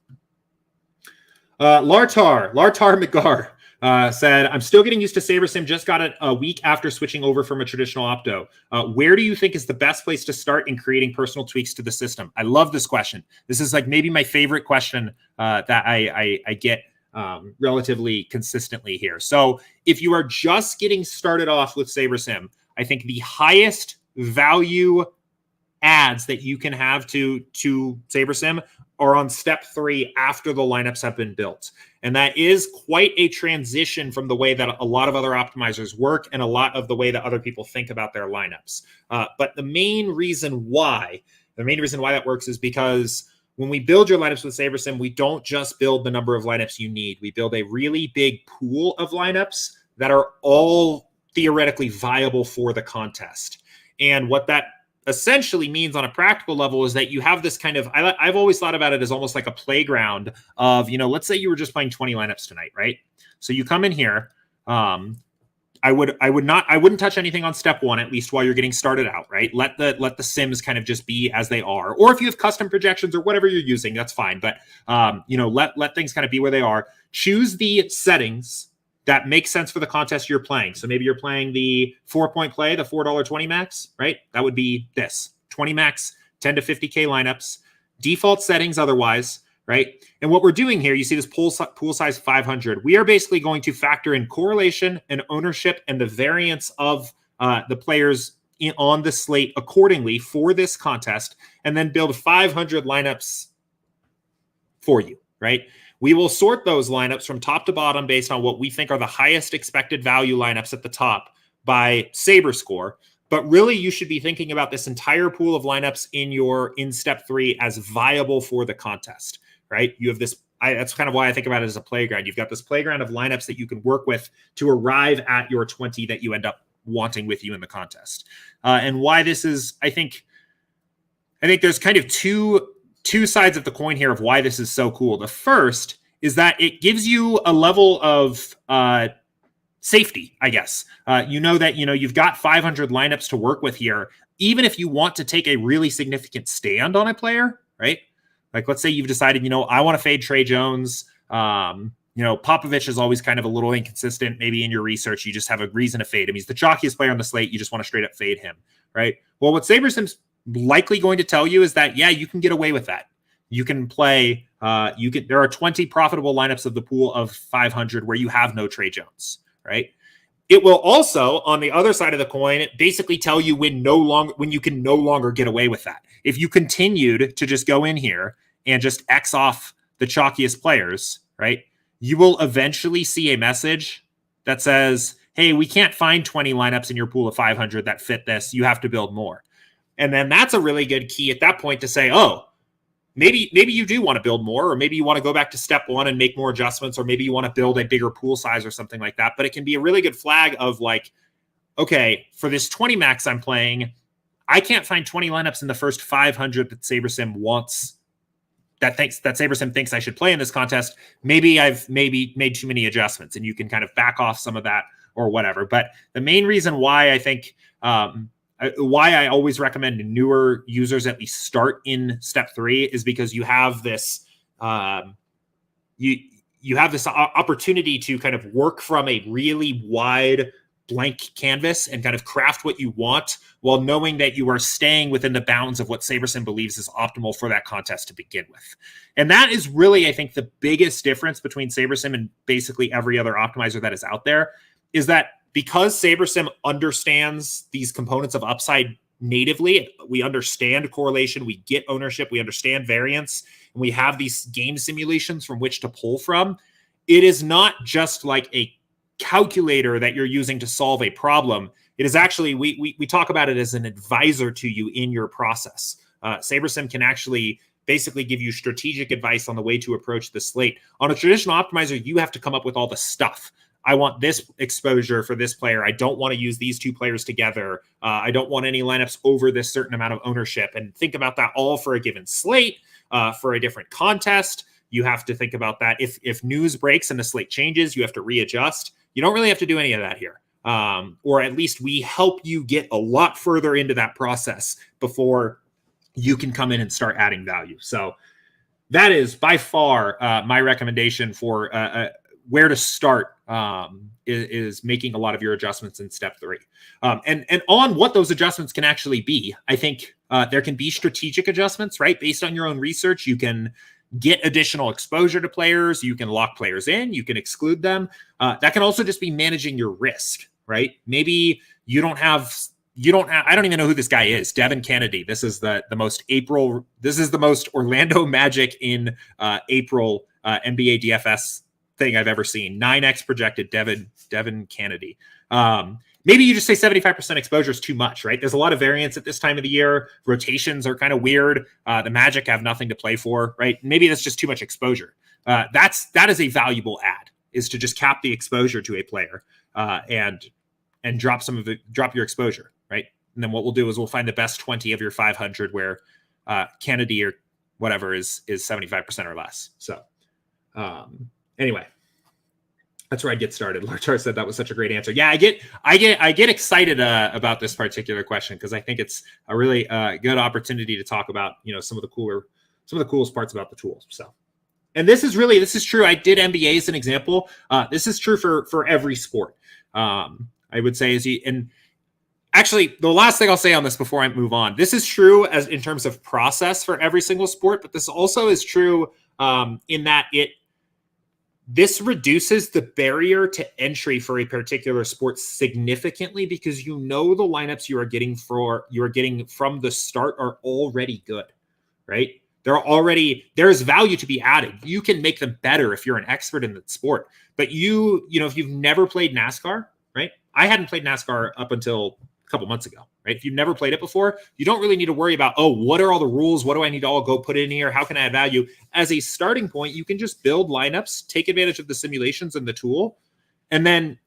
though. Lartar McGar said, I'm still getting used to SaberSim. Just got it a week after switching over from a traditional opto. Where do you think is the best place to start in creating personal tweaks to the system? I love this question. This is like maybe my favorite question that I get relatively consistently here. So if you are just getting started off with SaberSim, I think the highest value adds that you can have to SaberSim are on step 3 after the lineups have been built. And that is quite a transition from the way that a lot of other optimizers work and a lot of the way that other people think about their lineups. But the main reason why that works is because when we build your lineups with SaberSim, we don't just build the number of lineups you need. We build a really big pool of lineups that are all theoretically viable for the contest. And what that essentially means on a practical level is that you have this kind of, I've always thought about it as almost like a playground of, let's say you were just playing 20 lineups tonight, right? So you come in here. I wouldn't touch anything on step 1, at least while you're getting started out, right? Let the sims kind of just be as they are. Or if you have custom projections or whatever you're using, that's fine. But, let things kind of be where they are. Choose the settings that makes sense for the contest you're playing. So maybe you're playing the 4-point play, the $4.20 max, right? That would be this 20 max, 10 to 50K lineups, default settings otherwise, right? And what we're doing here, you see this pool size 500. We are basically going to factor in correlation and ownership and the variance of the players on the slate accordingly for this contest, and then build 500 lineups for you. right? We will sort those lineups from top to bottom based on what we think are the highest expected value lineups at the top by Saber score. But really, you should be thinking about this entire pool of lineups in step 3 as viable for the contest, right? You have this. That's kind of why I think about it as a playground. You've got this playground of lineups that you can work with to arrive at your 20 that you end up wanting with you in the contest. And why this is, I think there's kind of two sides of the coin here of why this is so cool. The first is that it gives you a level of safety, I guess. That you've got 500 lineups to work with here, even if you want to take a really significant stand on a player, right? Like, let's say you've decided, I want to fade Trey Jones. Popovich is always kind of a little inconsistent. Maybe in your research, you just have a reason to fade him. He's the chalkiest player on the slate. You just want to straight up fade him, right? Well, what SaberSim's likely going to tell you is that, yeah, you can get away with that. You can play, there are 20 profitable lineups of the pool of 500 where you have no Trey Jones, right? It will also, on the other side of the coin, basically tell you when you can no longer get away with that. If you continued to just go in here and just X off the chalkiest players, right, you will eventually see a message that says, hey, we can't find 20 lineups in your pool of 500 that fit this. You have to build more. And then that's a really good key at that point to say, oh, maybe you do want to build more, or maybe you want to go back to step 1 and make more adjustments, or maybe you want to build a bigger pool size or something like that. But it can be a really good flag of like, okay, for this 20 max I'm playing, I can't find 20 lineups in the first 500 that SaberSim wants, that SaberSim thinks I should play in this contest. Maybe I've made too many adjustments, and you can kind of back off some of that or whatever. But the main reason why I think why I always recommend newer users at least start in step 3 is because you have this you have this opportunity to kind of work from a really wide blank canvas and kind of craft what you want while knowing that you are staying within the bounds of what SaberSim believes is optimal for that contest to begin with. And that is really, I think, the biggest difference between SaberSim and basically every other optimizer that is out there, is that because SaberSim understands these components of upside natively, we understand correlation, we get ownership, we understand variance, and we have these game simulations from which to pull from. It is not just like a calculator that you're using to solve a problem. It is actually, we talk about it as an advisor to you in your process. SaberSim can actually basically give you strategic advice on the way to approach the slate. On a traditional optimizer, you have to come up with all the stuff. I want this exposure for this player. I don't want to use these two players together. I don't want any lineups over this certain amount of ownership. And think about that all for a given slate, for a different contest. You have to think about that. If news breaks and the slate changes, you have to readjust. You don't really have to do any of that here. Or at least we help you get a lot further into that process before you can come in and start adding value. So that is by far my recommendation for where to start, is making a lot of your adjustments in step 3. And on what those adjustments can actually be, I think there can be strategic adjustments, right? Based on your own research, you can get additional exposure to players. You can lock players in. You can exclude them. That can also just be managing your risk, right? Maybe I don't even know who this guy is. Devin Kennedy. This is the most Orlando Magic in April NBA DFS thing I've ever seen. 9x projected Devin Kennedy. Maybe you just say 75% exposure is too much, right? There's a lot of variance at this time of the year. Rotations are kind of weird. The Magic have nothing to play for, right? Maybe that's just too much exposure. That is a valuable add, is to just cap the exposure to a player and drop your exposure, right? And then what we'll do is we'll find the best 20 of your 500 where Kennedy or whatever is 75% or less. So anyway, that's where I'd get started. Larchar said that was such a great answer. Yeah, I get excited about this particular question because I think it's a really good opportunity to talk about some of the coolest parts about the tools. So, and this is true. I did NBA as an example. This is true for every sport. I would say and actually the last thing I'll say on this before I move on. This is true as in terms of process for every single sport, but this also is true in that this reduces the barrier to entry for a particular sport significantly because the lineups you are getting from the start are already good, right? There is value to be added. You can make them better if you're an expert in the sport. But if you've never played NASCAR, right? I hadn't played NASCAR up until a couple months ago, right? If you've never played it before, you don't really need to worry about, what are all the rules? What do I need to all go put in here? How can I add value? As a starting point, you can just build lineups, take advantage of the simulations and the tool, and then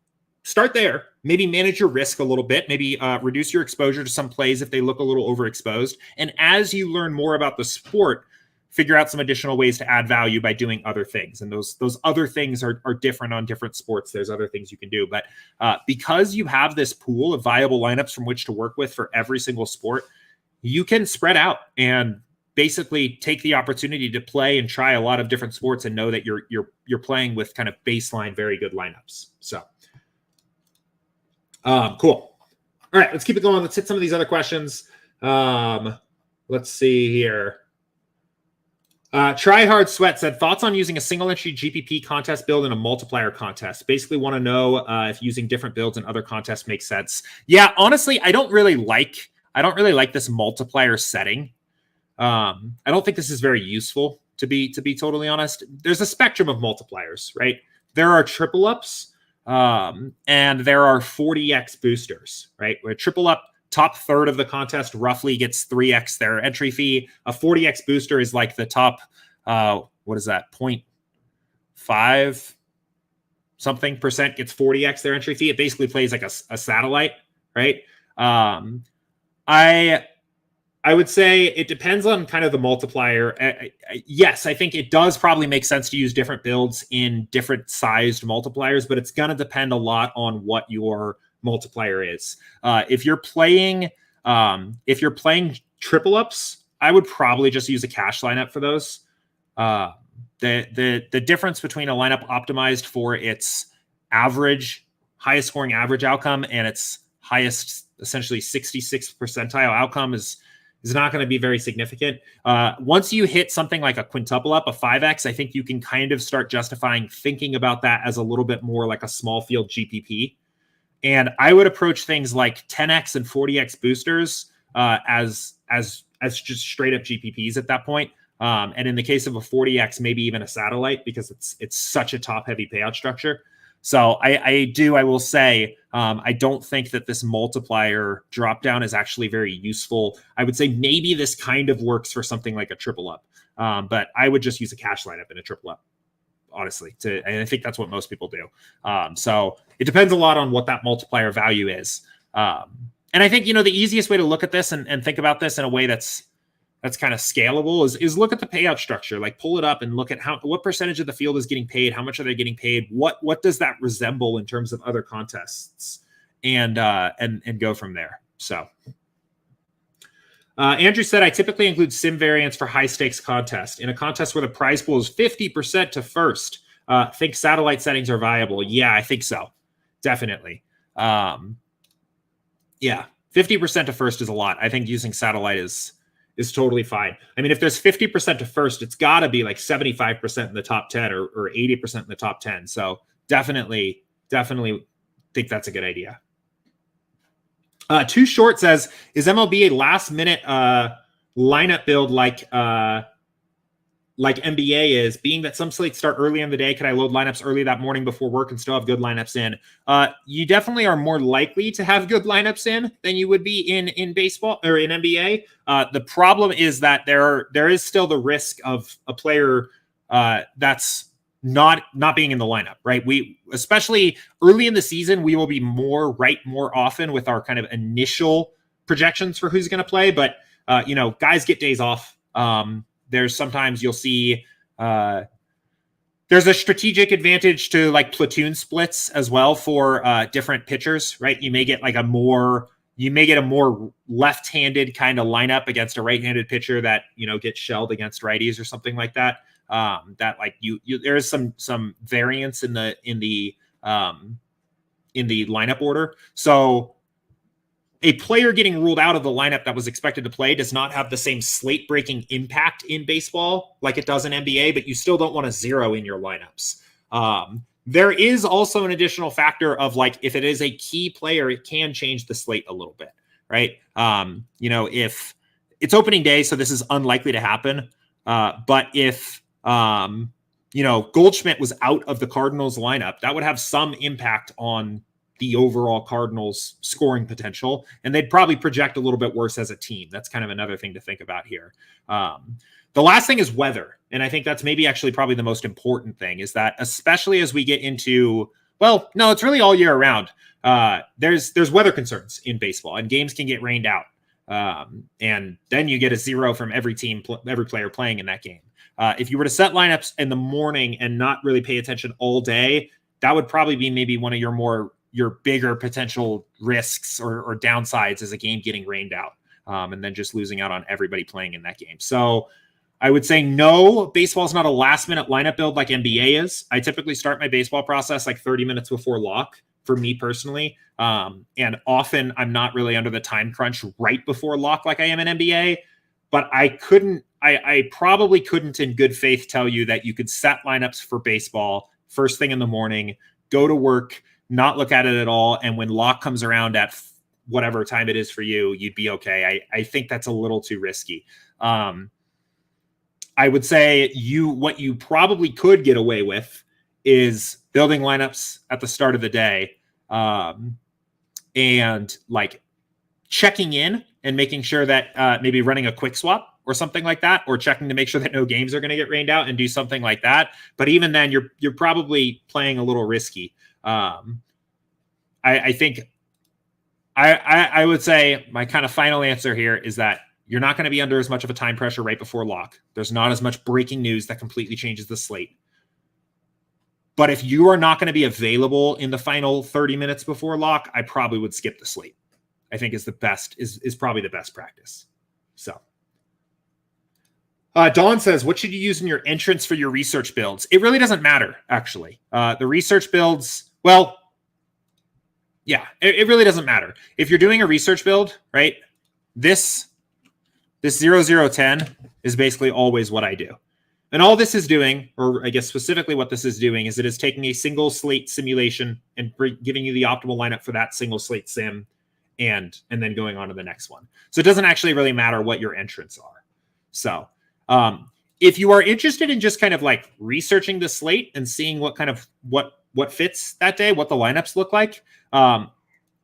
start there. Maybe manage your risk a little bit, maybe reduce your exposure to some plays if they look a little overexposed. And as you learn more about the sport, figure out some additional ways to add value by doing other things. And those other things are different on different sports. There's other things you can do. But because you have this pool of viable lineups from which to work with for every single sport, you can spread out and basically take the opportunity to play and try a lot of different sports and know that you're playing with kind of baseline, very good lineups. So cool. All right, let's keep it going. Let's hit some of these other questions. Let's see here. Try Hard Sweat said, thoughts on using a single entry GPP contest build and a multiplier contest. Basically want to know if using different builds in other contests makes sense. Yeah, honestly, I don't really like this multiplier setting. I don't think this is very useful, to be totally honest. There's a spectrum of multipliers, right? There are triple ups, and there are 40x boosters, right? Where triple up, top third of the contest roughly gets 3x their entry fee. A 40x booster is like the top, what is that, 0.5 something percent gets 40x their entry fee. It basically plays like a satellite, right? I would say it depends on kind of the multiplier. Yes, I think it does probably make sense to use different builds in different sized multipliers, but it's going to depend a lot on what your multiplier is. If you're playing triple ups, I would probably just use a cash lineup for those. The difference between a lineup optimized for its highest scoring average outcome and its highest, essentially 66th percentile outcome is not going to be very significant. Once you hit something like a quintuple up, a 5x, I think you can kind of start justifying thinking about that as a little bit more like a small field GPP. And I would approach things like 10x and 40x boosters as just straight up GPPs at that point. And in the case of a 40x, maybe even a satellite, because it's such a top heavy payout structure. So I will say, I don't think that this multiplier dropdown is actually very useful. I would say maybe this kind of works for something like a triple up, but I would just use a cash lineup in a triple up, honestly. And I think that's what most people do. So it depends a lot on what that multiplier value is. And I think, the easiest way to look at this and think about this in a way that's kind of scalable is look at the payout structure, like pull it up and look at what percentage of the field is getting paid, how much are they getting paid, what does that resemble in terms of other contests, and go from there. So Andrew said, I typically include sim variance for high stakes contest. In a contest where the prize pool is 50% to first, think satellite settings are viable. Yeah, I think so. Definitely. Yeah, 50% to first is a lot. I think using satellite is totally fine. I mean, if there's 50% to first, it's got to be like 75% in the top 10 or 80% in the top 10. So definitely think that's a good idea. Too Short says, is MLB a last minute lineup build like NBA is? Being that some slates start early in the day, can I load lineups early that morning before work and still have good lineups in? You definitely are more likely to have good lineups in than you would be in baseball or in NBA. The problem is that there is still the risk of a player that's not being in the lineup, right? We, especially early in the season, we will be more often with our kind of initial projections for who's going to play. But, guys get days off. There's sometimes you'll see there's a strategic advantage to like platoon splits as well for different pitchers, right? You may get a more left-handed kind of lineup against a right-handed pitcher that, gets shelled against righties or something like that. There is some variance in the lineup order. So a player getting ruled out of the lineup that was expected to play does not have the same slate breaking impact in baseball like it does in NBA, but you still don't want to zero in your lineups. There is also an additional factor of if it is a key player, it can change the slate a little bit, right? If it's opening day, so this is unlikely to happen. But if, Goldschmidt was out of the Cardinals lineup, that would have some impact on the overall Cardinals scoring potential, and they'd probably project a little bit worse as a team. That's kind of another thing to think about here. The last thing is weather. And I think that's maybe actually probably the most important thing, is that especially as we get into, well, no, it's really all year round. There's weather concerns in baseball, and games can get rained out. And then you get a 0 from every team, every player playing in that game. If you were to set lineups in the morning and not really pay attention all day, that would probably be maybe one of your bigger potential risks or downsides as a game getting rained out, and then just losing out on everybody playing in that game. So I would say no, baseball is not a last minute lineup build like NBA is. I typically start my baseball process like 30 minutes before lock for me personally. And often I'm not really under the time crunch right before lock like I am in NBA, but I probably couldn't in good faith tell you that you could set lineups for baseball first thing in the morning, go to work, not look at it at all, and when lock comes around at whatever time it is for you, you'd be okay. I think that's a little too risky. I would say what you probably could get away with is building lineups at the start of the day, and like checking in and making sure that maybe running a quick swap or something like that, or checking to make sure that no games are going to get rained out and do something like that. But even then, you're probably playing a little risky. I think I would say my kind of final answer here is that you're not going to be under as much of a time pressure right before lock. There's not as much breaking news that completely changes the slate. But if you are not going to be available in the final 30 minutes before lock, I probably would skip the slate. I think is probably the best practice. So Dawn says, what should you use in your entrance for your research builds? It really doesn't matter, actually. The research builds, well, yeah, it really doesn't matter. If you're doing a research build, right, this 0010 is basically always what I do. And all this is doing, or I guess specifically what this is doing, is it is taking a single slate simulation and giving you the optimal lineup for that single slate sim, and then going on to the next one. So it doesn't actually really matter what your entrants are. So if you are interested in just kind of like researching the slate and seeing what kind of what fits that day, what the lineups look like,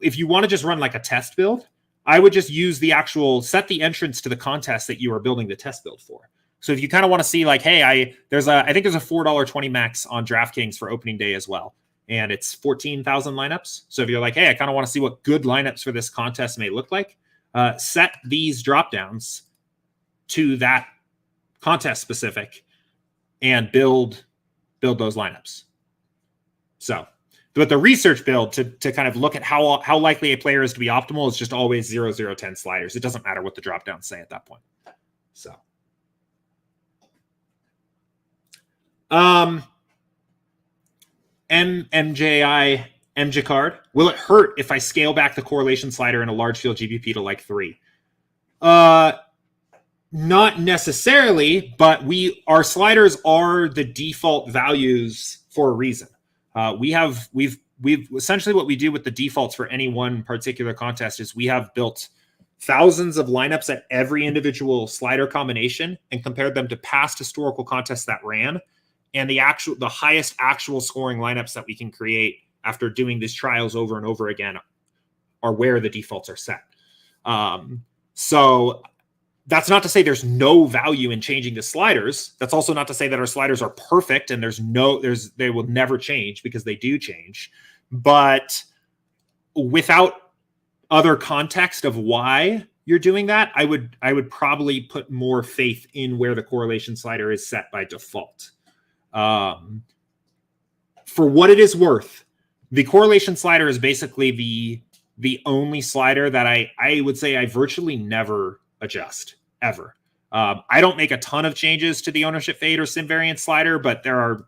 if you want to just run like a test build, I would just use set the entrance to the contest that you are building the test build for. So if you kind of want to see like, hey, I think there's a $4.20 max on DraftKings for opening day as well. And it's 14,000 lineups. So if you're like, hey, I kind of want to see what good lineups for this contest may look like, set these drop downs to that contest specific and build those lineups. So, but the research build to kind of look at how likely a player is to be optimal is just always 0-0-10 sliders. It doesn't matter what the drop downs say at that point. So, MJ card. Will it hurt if I scale back the correlation slider in a large field GPP to like 3? Not necessarily, but our sliders are the default values for a reason. We've essentially what we do with the defaults for any one particular contest is we have built thousands of lineups at every individual slider combination and compared them to past historical contests that ran, and the highest actual scoring lineups that we can create after doing these trials over and over again are where the defaults are set. So that's not to say there's no value in changing the sliders. That's also not to say that our sliders are perfect and they will never change, because they do change. But without other context of why you're doing that, I would probably put more faith in where the correlation slider is set by default. For what it is worth, the correlation slider is basically the only slider that I would say I virtually never adjust ever. I don't make a ton of changes to the ownership fade or sim variance slider, but there are,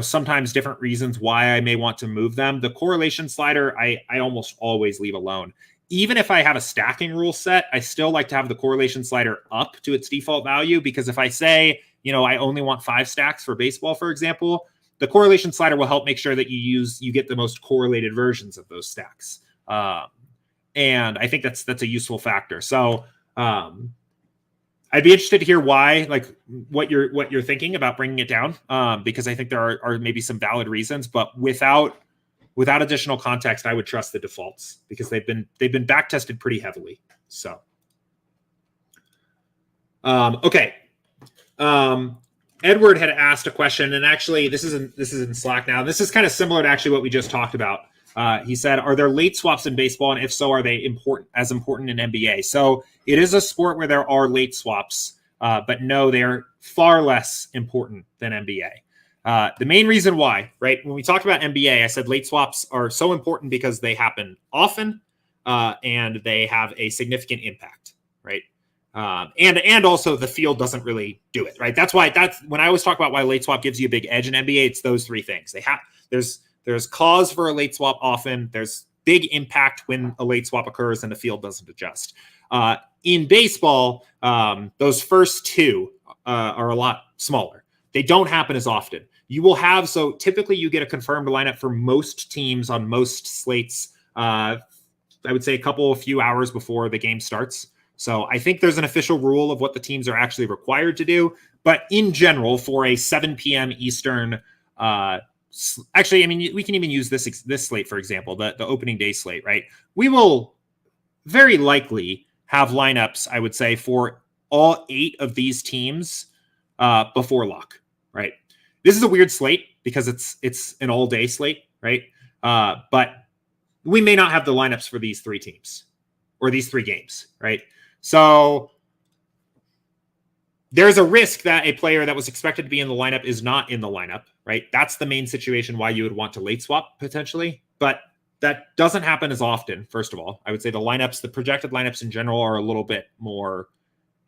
sometimes different reasons why I may want to move them. The correlation slider, I almost always leave alone. Even if I have a stacking rule set, I still like to have the correlation slider up to its default value, because if I say, I only want 5 stacks for baseball, for example, the correlation slider will help make sure that you get the most correlated versions of those stacks. And I think that's a useful factor. So I I'd be interested to hear why, like what you're thinking about bringing it down, because I think there are maybe some valid reasons, but without additional context, I would trust the defaults because they've been back tested pretty heavily. So, okay. Edward had asked a question, and actually, this is in Slack now. This is kind of similar to actually what we just talked about. He said, "Are there late swaps in baseball, and if so, are they as important in NBA?" So it is a sport where there are late swaps, but no, they are far less important than NBA. The main reason why, right? When we talked about NBA, I said late swaps are so important because they happen often, and they have a significant impact, right? And also the field doesn't really do it, right? That's when I always talk about why late swap gives you a big edge in NBA. It's those three things. There's cause for a late swap often. There's big impact when a late swap occurs and the field doesn't adjust. In baseball, those first two are a lot smaller. They don't happen as often. So typically you get a confirmed lineup for most teams on most slates, I would say a few hours before the game starts. So I think there's an official rule of what the teams are actually required to do. But in general, for a 7 p.m. Eastern, actually, I mean, we can even use this slate, for example, the opening day slate, right? We will very likely have lineups, I would say, for all 8 of these teams before lock, right? This is a weird slate because it's an all-day slate, right? But we may not have the lineups for these 3 teams or these 3 games, right? So there's a risk that a player that was expected to be in the lineup is not in the lineup, right? That's the main situation why you would want to late swap potentially, but that doesn't happen as often. First of all, I would say the projected lineups in general are a little bit more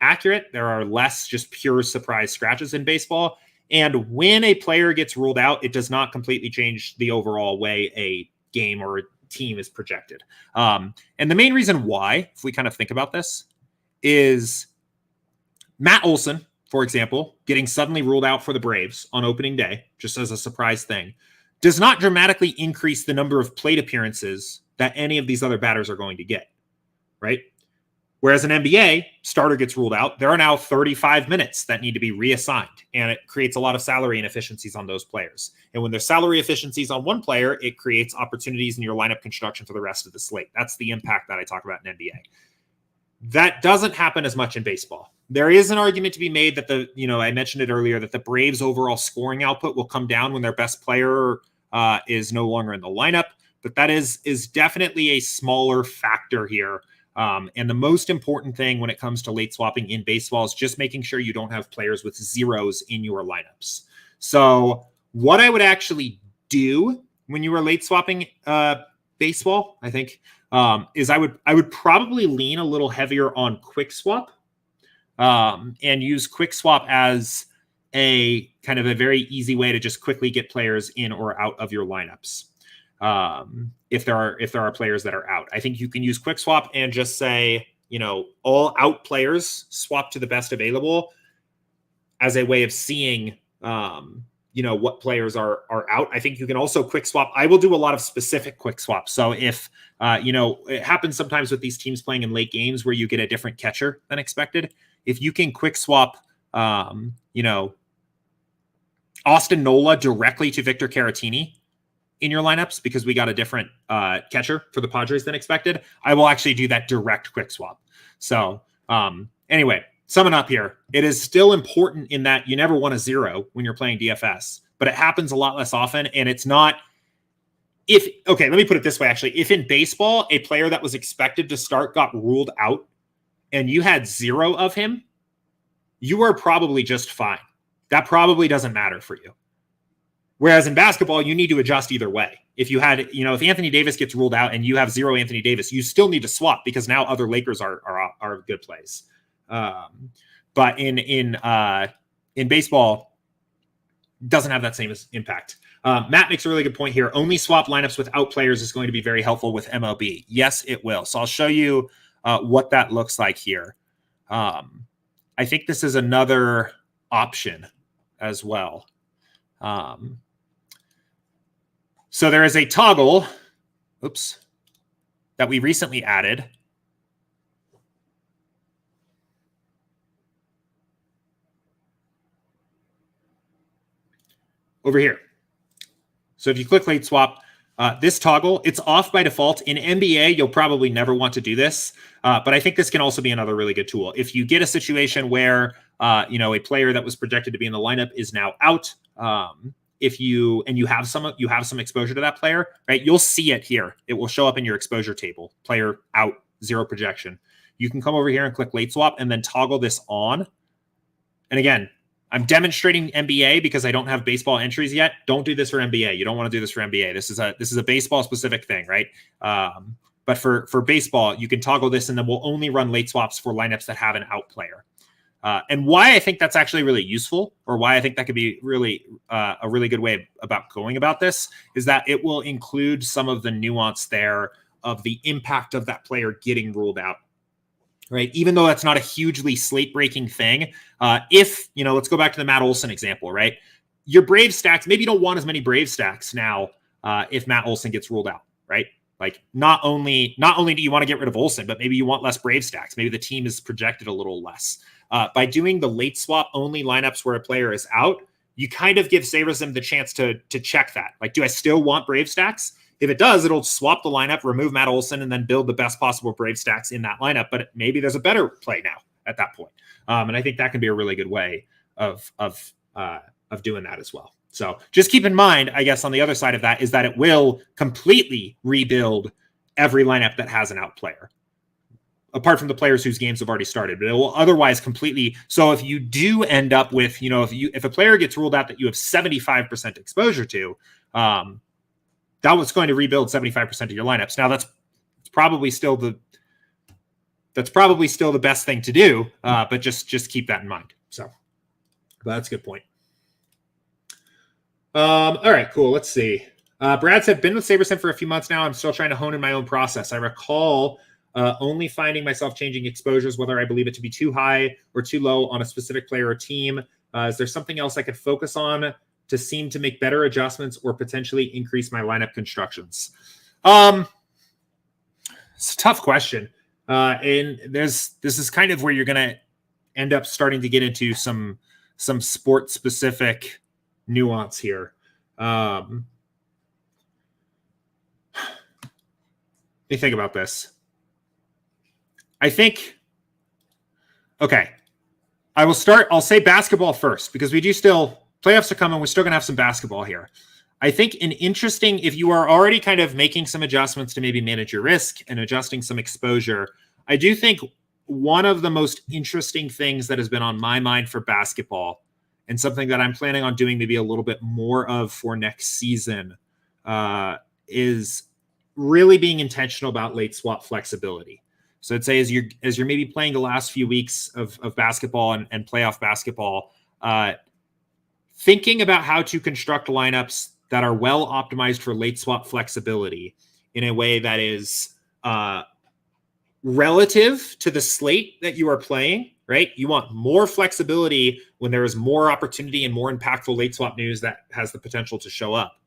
accurate. There are less just pure surprise scratches in baseball. And when a player gets ruled out, it does not completely change the overall way a game or a team is projected. And the main reason why, if we kind of think about this, is Matt Olson, for example, getting suddenly ruled out for the Braves on opening day, just as a surprise thing, does not dramatically increase the number of plate appearances that any of these other batters are going to get, right? Whereas in NBA, starter gets ruled out, there are now 35 minutes that need to be reassigned, and it creates a lot of salary inefficiencies on those players. And when there's salary efficiencies on one player, it creates opportunities in your lineup construction for the rest of the slate. That's the impact that I talk about in NBA. That doesn't happen as much in baseball. There is an argument to be made that I mentioned it earlier, that the Braves' overall scoring output will come down when their best player is no longer in the lineup. But that is definitely a smaller factor here. And the most important thing when it comes to late swapping in baseball is just making sure you don't have players with zeros in your lineups. So what I would actually do when you are late swapping baseball, I think, is I would probably lean a little heavier on quick swap, and use quick swap as a kind of a very easy way to just quickly get players in or out of your lineups. If there are players that are out, I think you can use quick swap and just say, all out players swap to the best available as a way of seeing, what players are out. I think you can also quick swap. I will do a lot of specific quick swaps. So if, it happens sometimes with these teams playing in late games where you get a different catcher than expected. If you can quick swap, Austin Nola directly to Victor Caratini in your lineups because we got a different catcher for the Padres than expected, I will actually do that direct quick swap. So anyway, summing up here, it is still important in that you never want a zero when you're playing DFS, but it happens a lot less often. And it's not let me put it this way, actually. If in baseball, a player that was expected to start got ruled out and you had 0 of him, you are probably just fine. That probably doesn't matter for you. Whereas in basketball, you need to adjust either way. If you had, if Anthony Davis gets ruled out and you have 0 Anthony Davis, you still need to swap because now other Lakers are good plays. But in baseball, doesn't have that same impact. Matt makes a really good point here. Only swap lineups without players is going to be very helpful with MLB. Yes, it will. So I'll show you what that looks like here. I think this is another option as well. So there is a toggle, that we recently added. over here. So if you click late swap, this toggle, it's off by default. In NBA, you'll probably never want to do this, but I think this can also be another really good tool. If you get a situation where a player that was projected to be in the lineup is now out, if you have some exposure to that player, right? You'll see it here. It will show up in your exposure table. Player out, 0 projection. You can come over here and click late swap and then toggle this on. And again, I'm demonstrating NBA because I don't have baseball entries yet. Don't do this for NBA. You don't want to do this for NBA. This is a baseball specific thing, right? But for baseball, you can toggle this, and then we'll only run late swaps for lineups that have an out player. And why I think that's actually really useful, or why I think that could be really a really good way about going about this, is that it will include some of the nuance there of the impact of that player getting ruled out. Right. Even though that's not a hugely slate breaking thing. Let's go back to the Matt Olson example, right? Your Brave stacks, maybe you don't want as many Brave stacks now if Matt Olson gets ruled out, right? Like not only do you want to get rid of Olson, but maybe you want less Brave stacks. Maybe the team is projected a little less. By doing the late swap only lineups where a player is out, you kind of give SaberSim the chance to check that. Like, do I still want Brave stacks? If it does, it'll swap the lineup, remove Matt Olson, and then build the best possible Brave stacks in that lineup. But maybe there's a better play now at that point. And I think that can be a really good way of doing that as well. So just keep in mind, I guess, on the other side of that is that it will completely rebuild every lineup that has an out player, apart from the players whose games have already started. But it will otherwise completely. So if you do end up with, if a player gets ruled out that you have 75% exposure to, that was going to rebuild 75% of your lineups. Now that's probably still the best thing to do, but just keep that in mind. So, but that's a good point. All right, cool. Let's see. Brad said, been with SaberSim for a few months now. I'm still trying to hone in my own process. I recall only finding myself changing exposures, whether I believe it to be too high or too low on a specific player or team. Is there something else I could focus on to seem to make better adjustments or potentially increase my lineup constructions? It's a tough question. And this is kind of where you're going to end up starting to get into some sport specific nuance here. Let me think about this. I'll say basketball first, because playoffs are coming. We're still going to have some basketball here. I think if you are already kind of making some adjustments to maybe manage your risk and adjusting some exposure, I do think one of the most interesting things that has been on my mind for basketball, and something that I'm planning on doing maybe a little bit more of for next season, is really being intentional about late swap flexibility. So I'd say as you're maybe playing the last few weeks of basketball and playoff basketball, thinking about how to construct lineups that are well optimized for late swap flexibility in a way that is relative to the slate that you are playing, right? You want more flexibility when there is more opportunity and more impactful late swap news that has the potential to show up.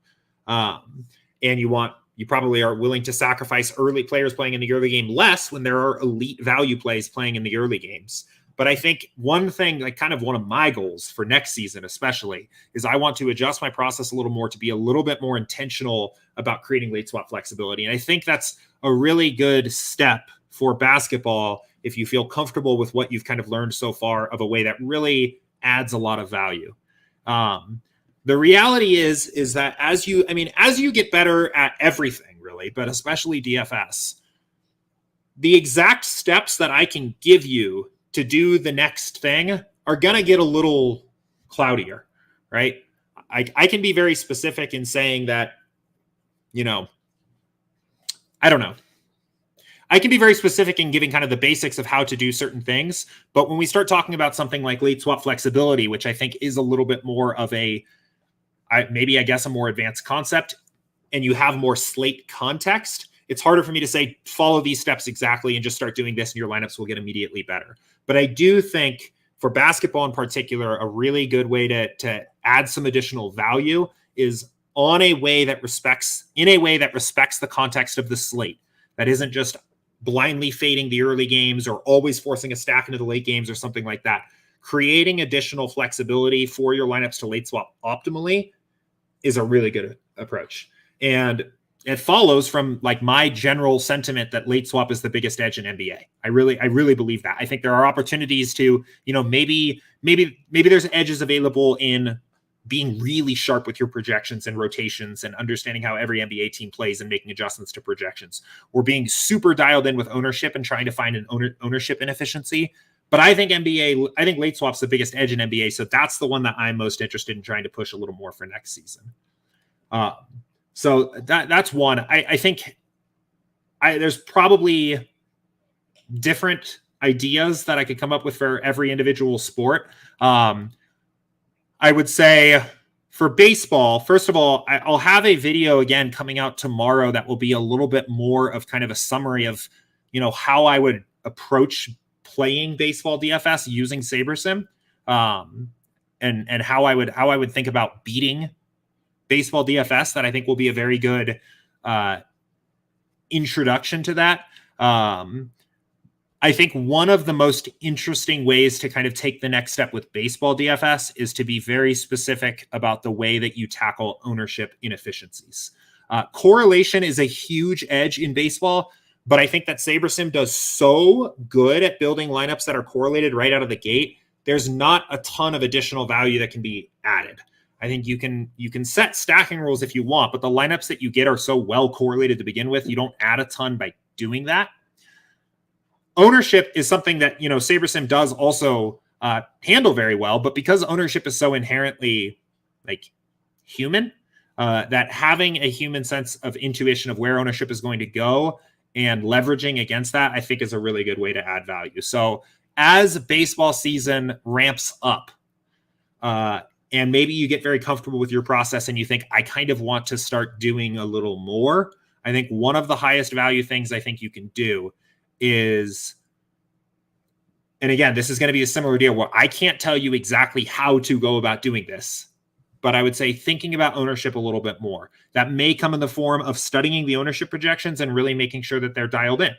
And you probably are willing to sacrifice early players playing in the early game less when there are elite value plays playing in the early games. But I think one thing, like kind of one of my goals for next season especially, is I want to adjust my process a little more to be a little bit more intentional about creating late swap flexibility. And I think that's a really good step for basketball if you feel comfortable with what you've kind of learned so far of a way that really adds a lot of value. The reality is that as you get better at everything really, but especially DFS, the exact steps that I can give you to do the next thing are going to get a little cloudier, right? I can be very specific in saying that, I don't know. I can be very specific in giving kind of the basics of how to do certain things. But when we start talking about something like late swap flexibility, which I think is a little bit more of a more advanced concept, and you have more slate context, it's harder for me to say, follow these steps exactly and just start doing this and your lineups will get immediately better. But I do think for basketball in particular, a really good way to add some additional value is in a way that respects the context of the slate. That isn't just blindly fading the early games or always forcing a stack into the late games or something like that. Creating additional flexibility for your lineups to late swap optimally is a really good approach. And it follows from like my general sentiment that late swap is the biggest edge in NBA. I really believe that. I think there are opportunities to, maybe there's edges available in being really sharp with your projections and rotations and understanding how every NBA team plays and making adjustments to projections, or being super dialed in with ownership and trying to find an ownership inefficiency. But I think late swap's the biggest edge in NBA. So that's the one that I'm most interested in trying to push a little more for next season. So that's one. I think there's probably different ideas that I could come up with for every individual sport. I would say for baseball, first of all, I'll have a video again coming out tomorrow that will be a little bit more of kind of a summary of, how I would approach playing baseball DFS using SaberSim, and how I would think about beating baseball DFS. That I think will be a very good introduction to that. I think one of the most interesting ways to kind of take the next step with baseball DFS is to be very specific about the way that you tackle ownership inefficiencies. Correlation is a huge edge in baseball, but I think that SaberSim does so good at building lineups that are correlated right out of the gate. There's not a ton of additional value that can be added. I think you can set stacking rules if you want, but the lineups that you get are so well correlated to begin with, you don't add a ton by doing that. Ownership is something that, SaberSim does also handle very well, but because ownership is so inherently like human, that having a human sense of intuition of where ownership is going to go and leveraging against that, I think is a really good way to add value. So as baseball season ramps up, and maybe you get very comfortable with your process and you think, I kind of want to start doing a little more, I think one of the highest value things I think you can do is, and again, this is going to be a similar deal where I can't tell you exactly how to go about doing this, but I would say thinking about ownership a little bit more. That may come in the form of studying the ownership projections and really making sure that they're dialed in,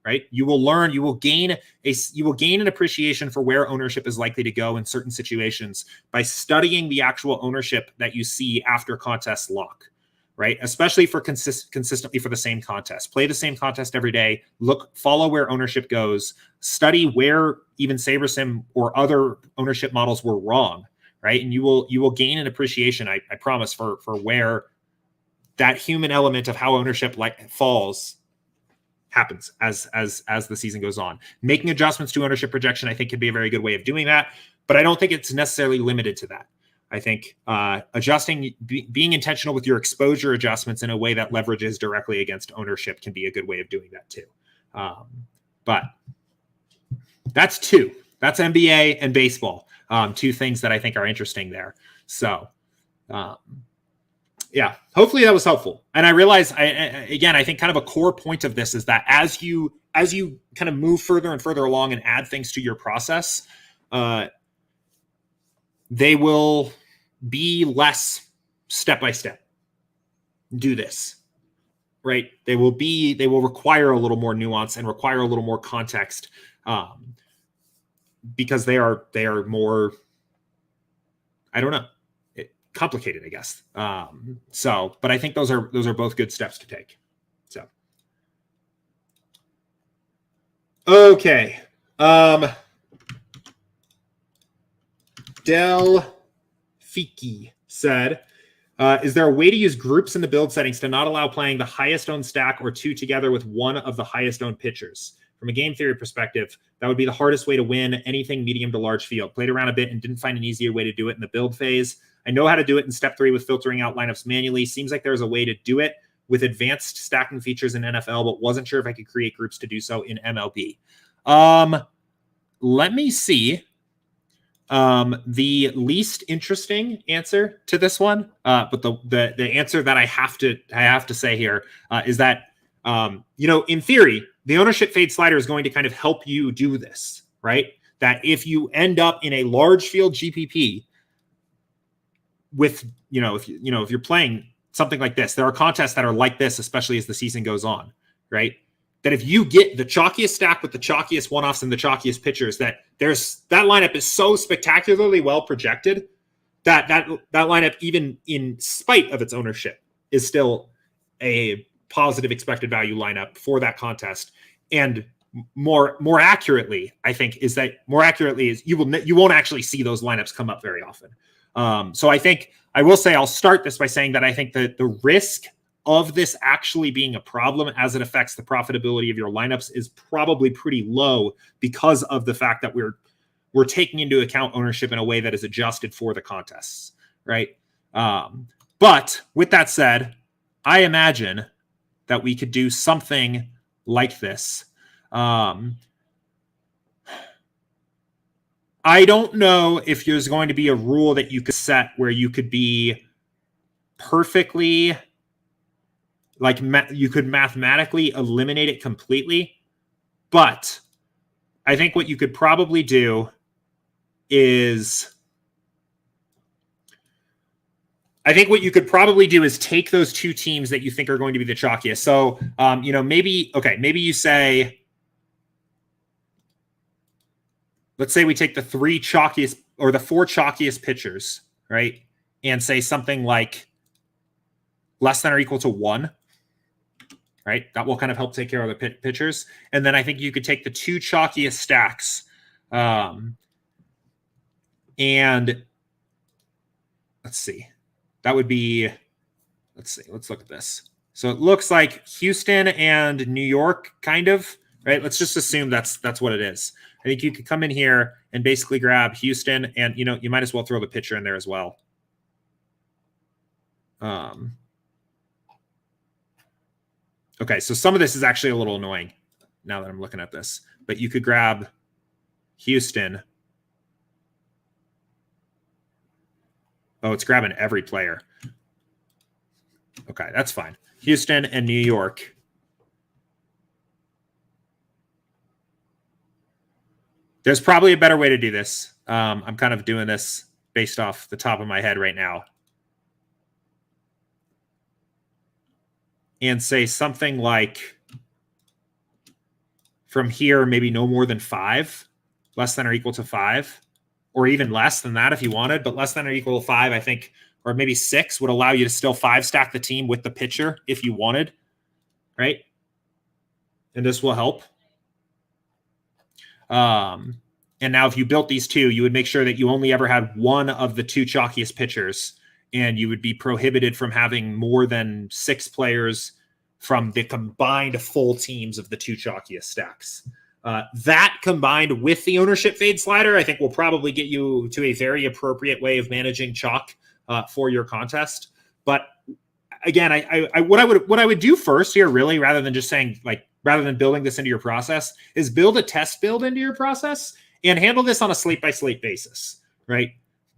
right? You will learn, you will gain an appreciation for where ownership is likely to go in certain situations by studying the actual ownership that you see after contests lock. Right? Especially for consistently for the same contest. Play the same contest every day. Follow where ownership goes. Study where even SaberSim or other ownership models were wrong, right? And you will gain an appreciation, I promise, for where that human element of how ownership falls happens as the season goes on. Making adjustments to ownership projection, I think, can be a very good way of doing that, but I don't think it's necessarily limited to that. I think adjusting, being intentional with your exposure adjustments in a way that leverages directly against ownership can be a good way of doing that too. But that's two. That's NBA and baseball. Two things that I think are interesting there. So, yeah, hopefully that was helpful. And I realize, I think kind of a core point of this is that as you kind of move further and further along and add things to your process, they will be less step-by-step. Do this, right? They will require a little more nuance and require a little more context, because they are more, I don't know, complicated, I guess. But I think those are both good steps to take. So, okay. Del Fiki said, is there a way to use groups in the build settings to not allow playing the highest owned stack or two together with one of the highest owned pitchers? From a game theory perspective, that would be the hardest way to win anything medium to large field. Played around a bit and didn't find an easier way to do it in the build phase. I know how to do it in step 3 with filtering out lineups manually. Seems like there's a way to do it with advanced stacking features in NFL, but wasn't sure if I could create groups to do so in MLB. Let me see. The least interesting answer to this one, but the answer that I have to say here is that, in theory, the ownership fade slider is going to kind of help you do this, right? That if you end up in a large field GPP with, if you're playing something like this, there are contests that are like this, especially as the season goes on, right? That if you get the chalkiest stack with the chalkiest one-offs and the chalkiest pitchers, that lineup is so spectacularly well projected that lineup, even in spite of its ownership, is still a positive expected value lineup for that contest. And more accurately, I think, is you won't actually see those lineups come up very often. So I think I will say, I'll start this by saying that I think that the risk of this actually being a problem as it affects the profitability of your lineups is probably pretty low, because of the fact that we're taking into account ownership in a way that is adjusted for the contests, right? But with that said, I imagine that we could do something like this. I don't know if there's going to be a rule that you could set where you could be perfectly, like you could mathematically eliminate it completely. But I think what you could probably do is take those two teams that you think are going to be the chalkiest. So, maybe you say, let's say we take the four chalkiest pitchers, right? And say something like less than or equal to 1, right? That will kind of help take care of the pitchers. And then I think you could take the two chalkiest stacks. And let's see. That would be, let's look at this. So it looks like Houston and New York, kind of, right? Let's just assume that's what it is. I think you could come in here and basically grab Houston, and you might as well throw the pitcher in there as well. Okay, so some of this is actually a little annoying now that I'm looking at this, but you could grab Houston. Oh, it's grabbing every player. Okay, that's fine. Houston and New York. There's probably a better way to do this. I'm kind of doing this based off the top of my head right now. And say something like, from here, maybe no more than 5, less than or equal to 5, or even less than that if you wanted, but less than or equal to 5, I think, or maybe 6 would allow you to still 5-stack the team with the pitcher if you wanted, right? And this will help. And now if you built these two, you would make sure that you only ever had one of the two chalkiest pitchers, and you would be prohibited from having more than 6 players from the combined full teams of the two chalkiest stacks. That combined with the ownership fade slider, I think will probably get you to a very appropriate way of managing chalk for your contest. But again, what I would do first here, really, rather than building this into your process, is build a test build into your process and handle this on a slate by slate basis, right?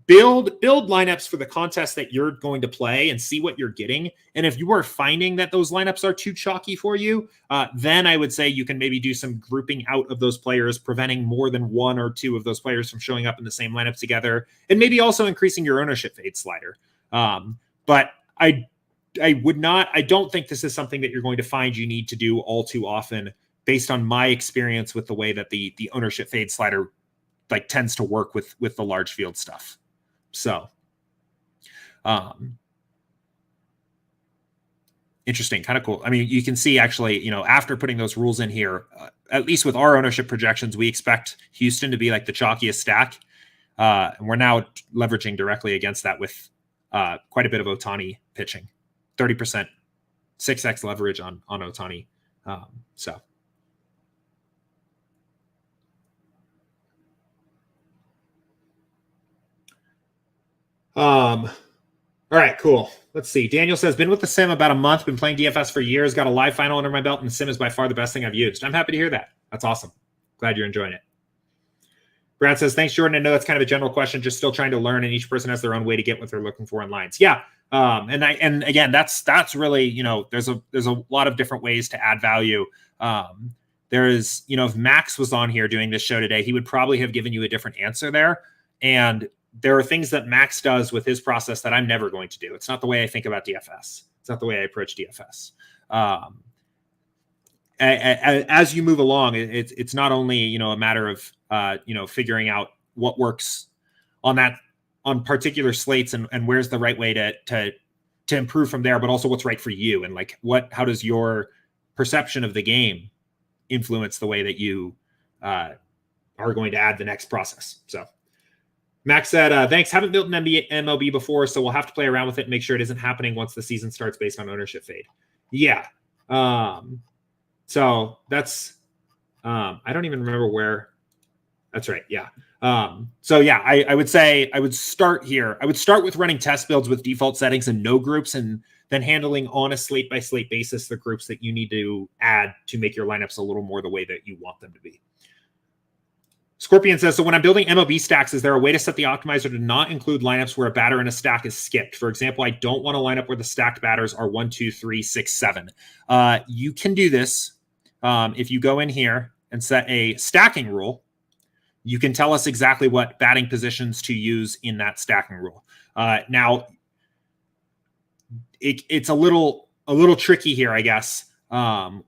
Build lineups for the contest that you're going to play and see what you're getting. And if you are finding that those lineups are too chalky for you, then I would say you can maybe do some grouping out of those players, preventing more than 1 or 2 of those players from showing up in the same lineup together, and maybe also increasing your ownership fade slider. But I don't think this is something that you're going to find you need to do all too often, based on my experience with the way that the ownership fade slider tends to work with the large field stuff. So, interesting, kind of cool. I mean, you can see actually, after putting those rules in here, at least with our ownership projections, we expect Houston to be like the chalkiest stack. And we're now leveraging directly against that with quite a bit of Ohtani pitching, 30%, 6x leverage on Ohtani. All right, cool. Let's see. Daniel says, been with the sim about a month, been playing DFS for years, got a live final under my belt, and the sim is by far the best thing I've used. I'm happy to hear that. That's awesome. Glad you're enjoying it. Brad says, thanks, Jordan. I know that's kind of a general question, just still trying to learn, and each person has their own way to get what they're looking for in lines. Yeah. And again, that's really, there's a lot of different ways to add value. There is, if Max was on here doing this show today, he would probably have given you a different answer there. And there are things that Max does with his process that I'm never going to do. It's not the way I think about DFS. It's not the way I approach DFS. As you move along, it's not only, a matter of, figuring out what works on on particular slates and where's the right way to improve from there, but also what's right for you. And like, how does your perception of the game influence the way that you are going to add the next process. So Max said, thanks. Haven't built an NBA MLB before, so we'll have to play around with it and make sure it isn't happening once the season starts based on ownership fade. Yeah. So that's, I don't even remember where. That's right. Yeah. So yeah, I would say I would start here. I would start with running test builds with default settings and no groups, and then handling on a slate by slate basis the groups that you need to add to make your lineups a little more the way that you want them to be. Scorpion says, so when I'm building MLB stacks, is there a way to set the optimizer to not include lineups where a batter in a stack is skipped? For example, I don't want a lineup where the stacked batters are 1, 2, 3, 6, 7. You can do this if you go in here and set a stacking rule. You can tell us exactly what batting positions to use in that stacking rule. Now, it's a little tricky here, I guess,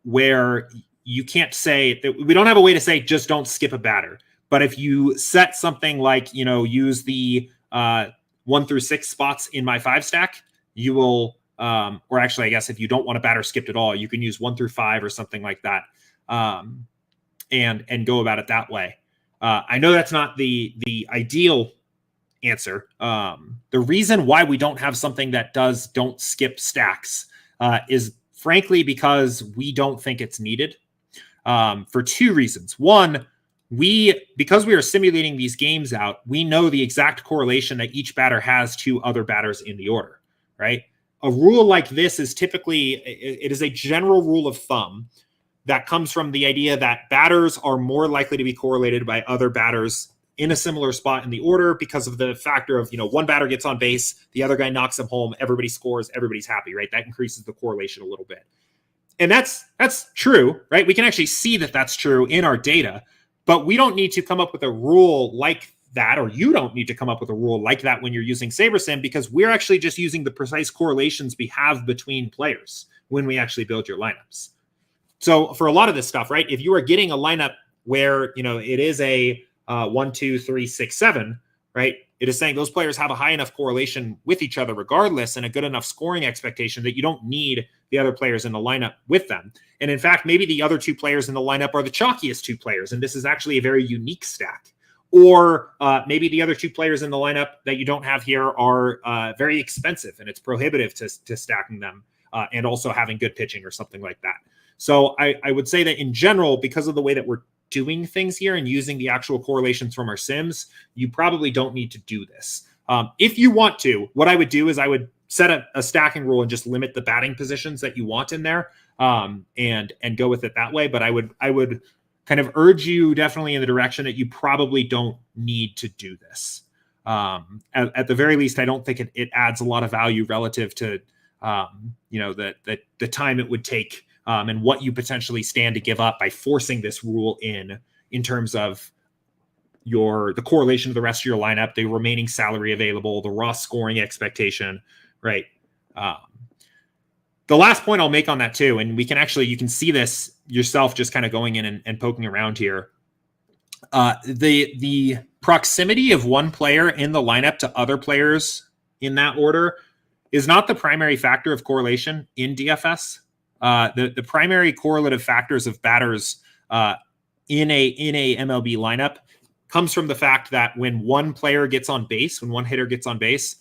where you can't say that we don't have a way to say just don't skip a batter. But if you set something like, use the 1 through 6 spots in my 5 stack, you will, or actually, I guess if you don't want a batter skipped at all, you can use 1 through 5 or something like that, and go about it that way. I know that's not the ideal answer. The reason why we don't have something that don't skip stacks is frankly because we don't think it's needed, for 2 reasons. One, because we are simulating these games out, we know the exact correlation that each batter has to other batters in the order, right? A rule like this is typically, it is a general rule of thumb that comes from the idea that batters are more likely to be correlated by other batters in a similar spot in the order because of the factor of, one batter gets on base, the other guy knocks him home, everybody scores, everybody's happy, right? That increases the correlation a little bit. And that's true, right? We can actually see that that's true in our data, but we don't need to come up with a rule like that, or you don't need to come up with a rule like that when you're using SaberSim, because we're actually just using the precise correlations we have between players when we actually build your lineups. So for a lot of this stuff, right, if you are getting a lineup where, it is a 1, 2, 3, 6, 7, right, it is saying those players have a high enough correlation with each other regardless and a good enough scoring expectation that you don't need the other players in the lineup with them. And in fact, maybe the other 2 players in the lineup are the chalkiest 2 players, and this is actually a very unique stack. Or maybe the other 2 players in the lineup that you don't have here are very expensive, and it's prohibitive to stacking them and also having good pitching or something like that. So I would say that in general, because of the way that we're doing things here and using the actual correlations from our sims, you probably don't need to do this. If you want to, what I would do is I would set a stacking rule and just limit the batting positions that you want in there, and go with it that way. But I would kind of urge you definitely in the direction that you probably don't need to do this. At the very least, I don't think it adds a lot of value relative to the time it would take, and what you potentially stand to give up by forcing this rule in terms of the correlation of the rest of your lineup, the remaining salary available, the raw scoring expectation, right? The last point I'll make on that too, and you can see this yourself just kind of going in and poking around here. The proximity of one player in the lineup to other players in that order is not the primary factor of correlation in DFS. The primary correlative factors of batters in a MLB lineup comes from the fact that when one player gets on base, when one hitter gets on base,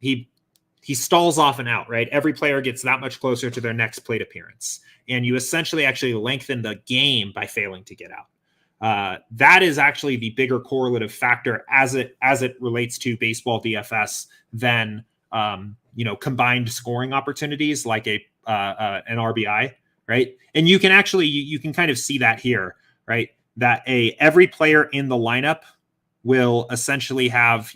he stalls off and out, right? Every player gets that much closer to their next plate appearance, and you essentially actually lengthen the game by failing to get out. That is actually the bigger correlative factor as it relates to baseball DFS than combined scoring opportunities like an RBI, right? And you can kind of see that here, right? That every player in the lineup will essentially have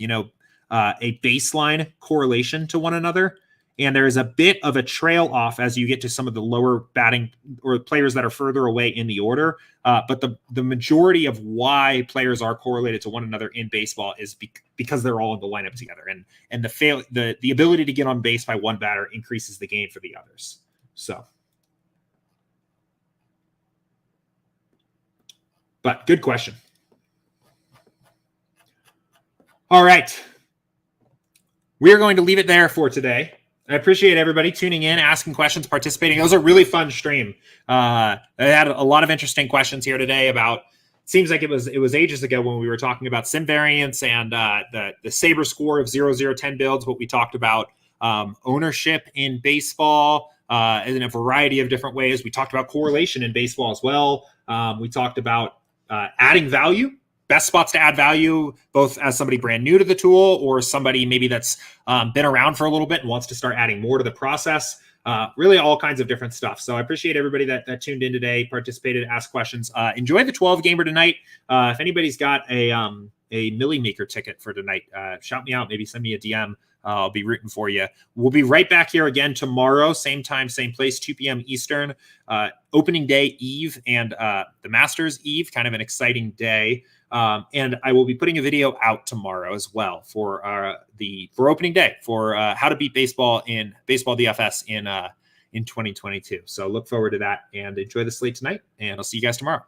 a baseline correlation to one another, and there is a bit of a trail off as you get to some of the lower batting or players that are further away in the order. But the majority of why players are correlated to one another in baseball is because they're all in the lineup together, and the ability to get on base by one batter increases the game for the others. So, but good question. All right. we are going to leave it there for today. I appreciate everybody tuning in, asking questions, participating. It was a really fun stream. I had a lot of interesting questions here today about. Seems like it was ages ago when we were talking about sim variance and the Saber score of 0-0-10 builds. But we talked about ownership in baseball in a variety of different ways. We talked about correlation in baseball as well. We talked about adding value. Best spots to add value, both as somebody brand new to the tool or somebody maybe that's been around for a little bit and wants to start adding more to the process. Really all kinds of different stuff. So I appreciate everybody that tuned in today, participated, asked questions. Enjoy the 12 gamer tonight. If anybody's got a Millie Maker ticket for tonight, shout me out. Maybe send me a DM. I'll be rooting for you. We'll be right back here again tomorrow, same time, same place, 2 p.m. Eastern. Opening day eve and the Masters eve, kind of an exciting day. And I will be putting a video out tomorrow as well for opening day for how to beat baseball in baseball DFS in 2022. So look forward to that and enjoy the slate tonight. And I'll see you guys tomorrow.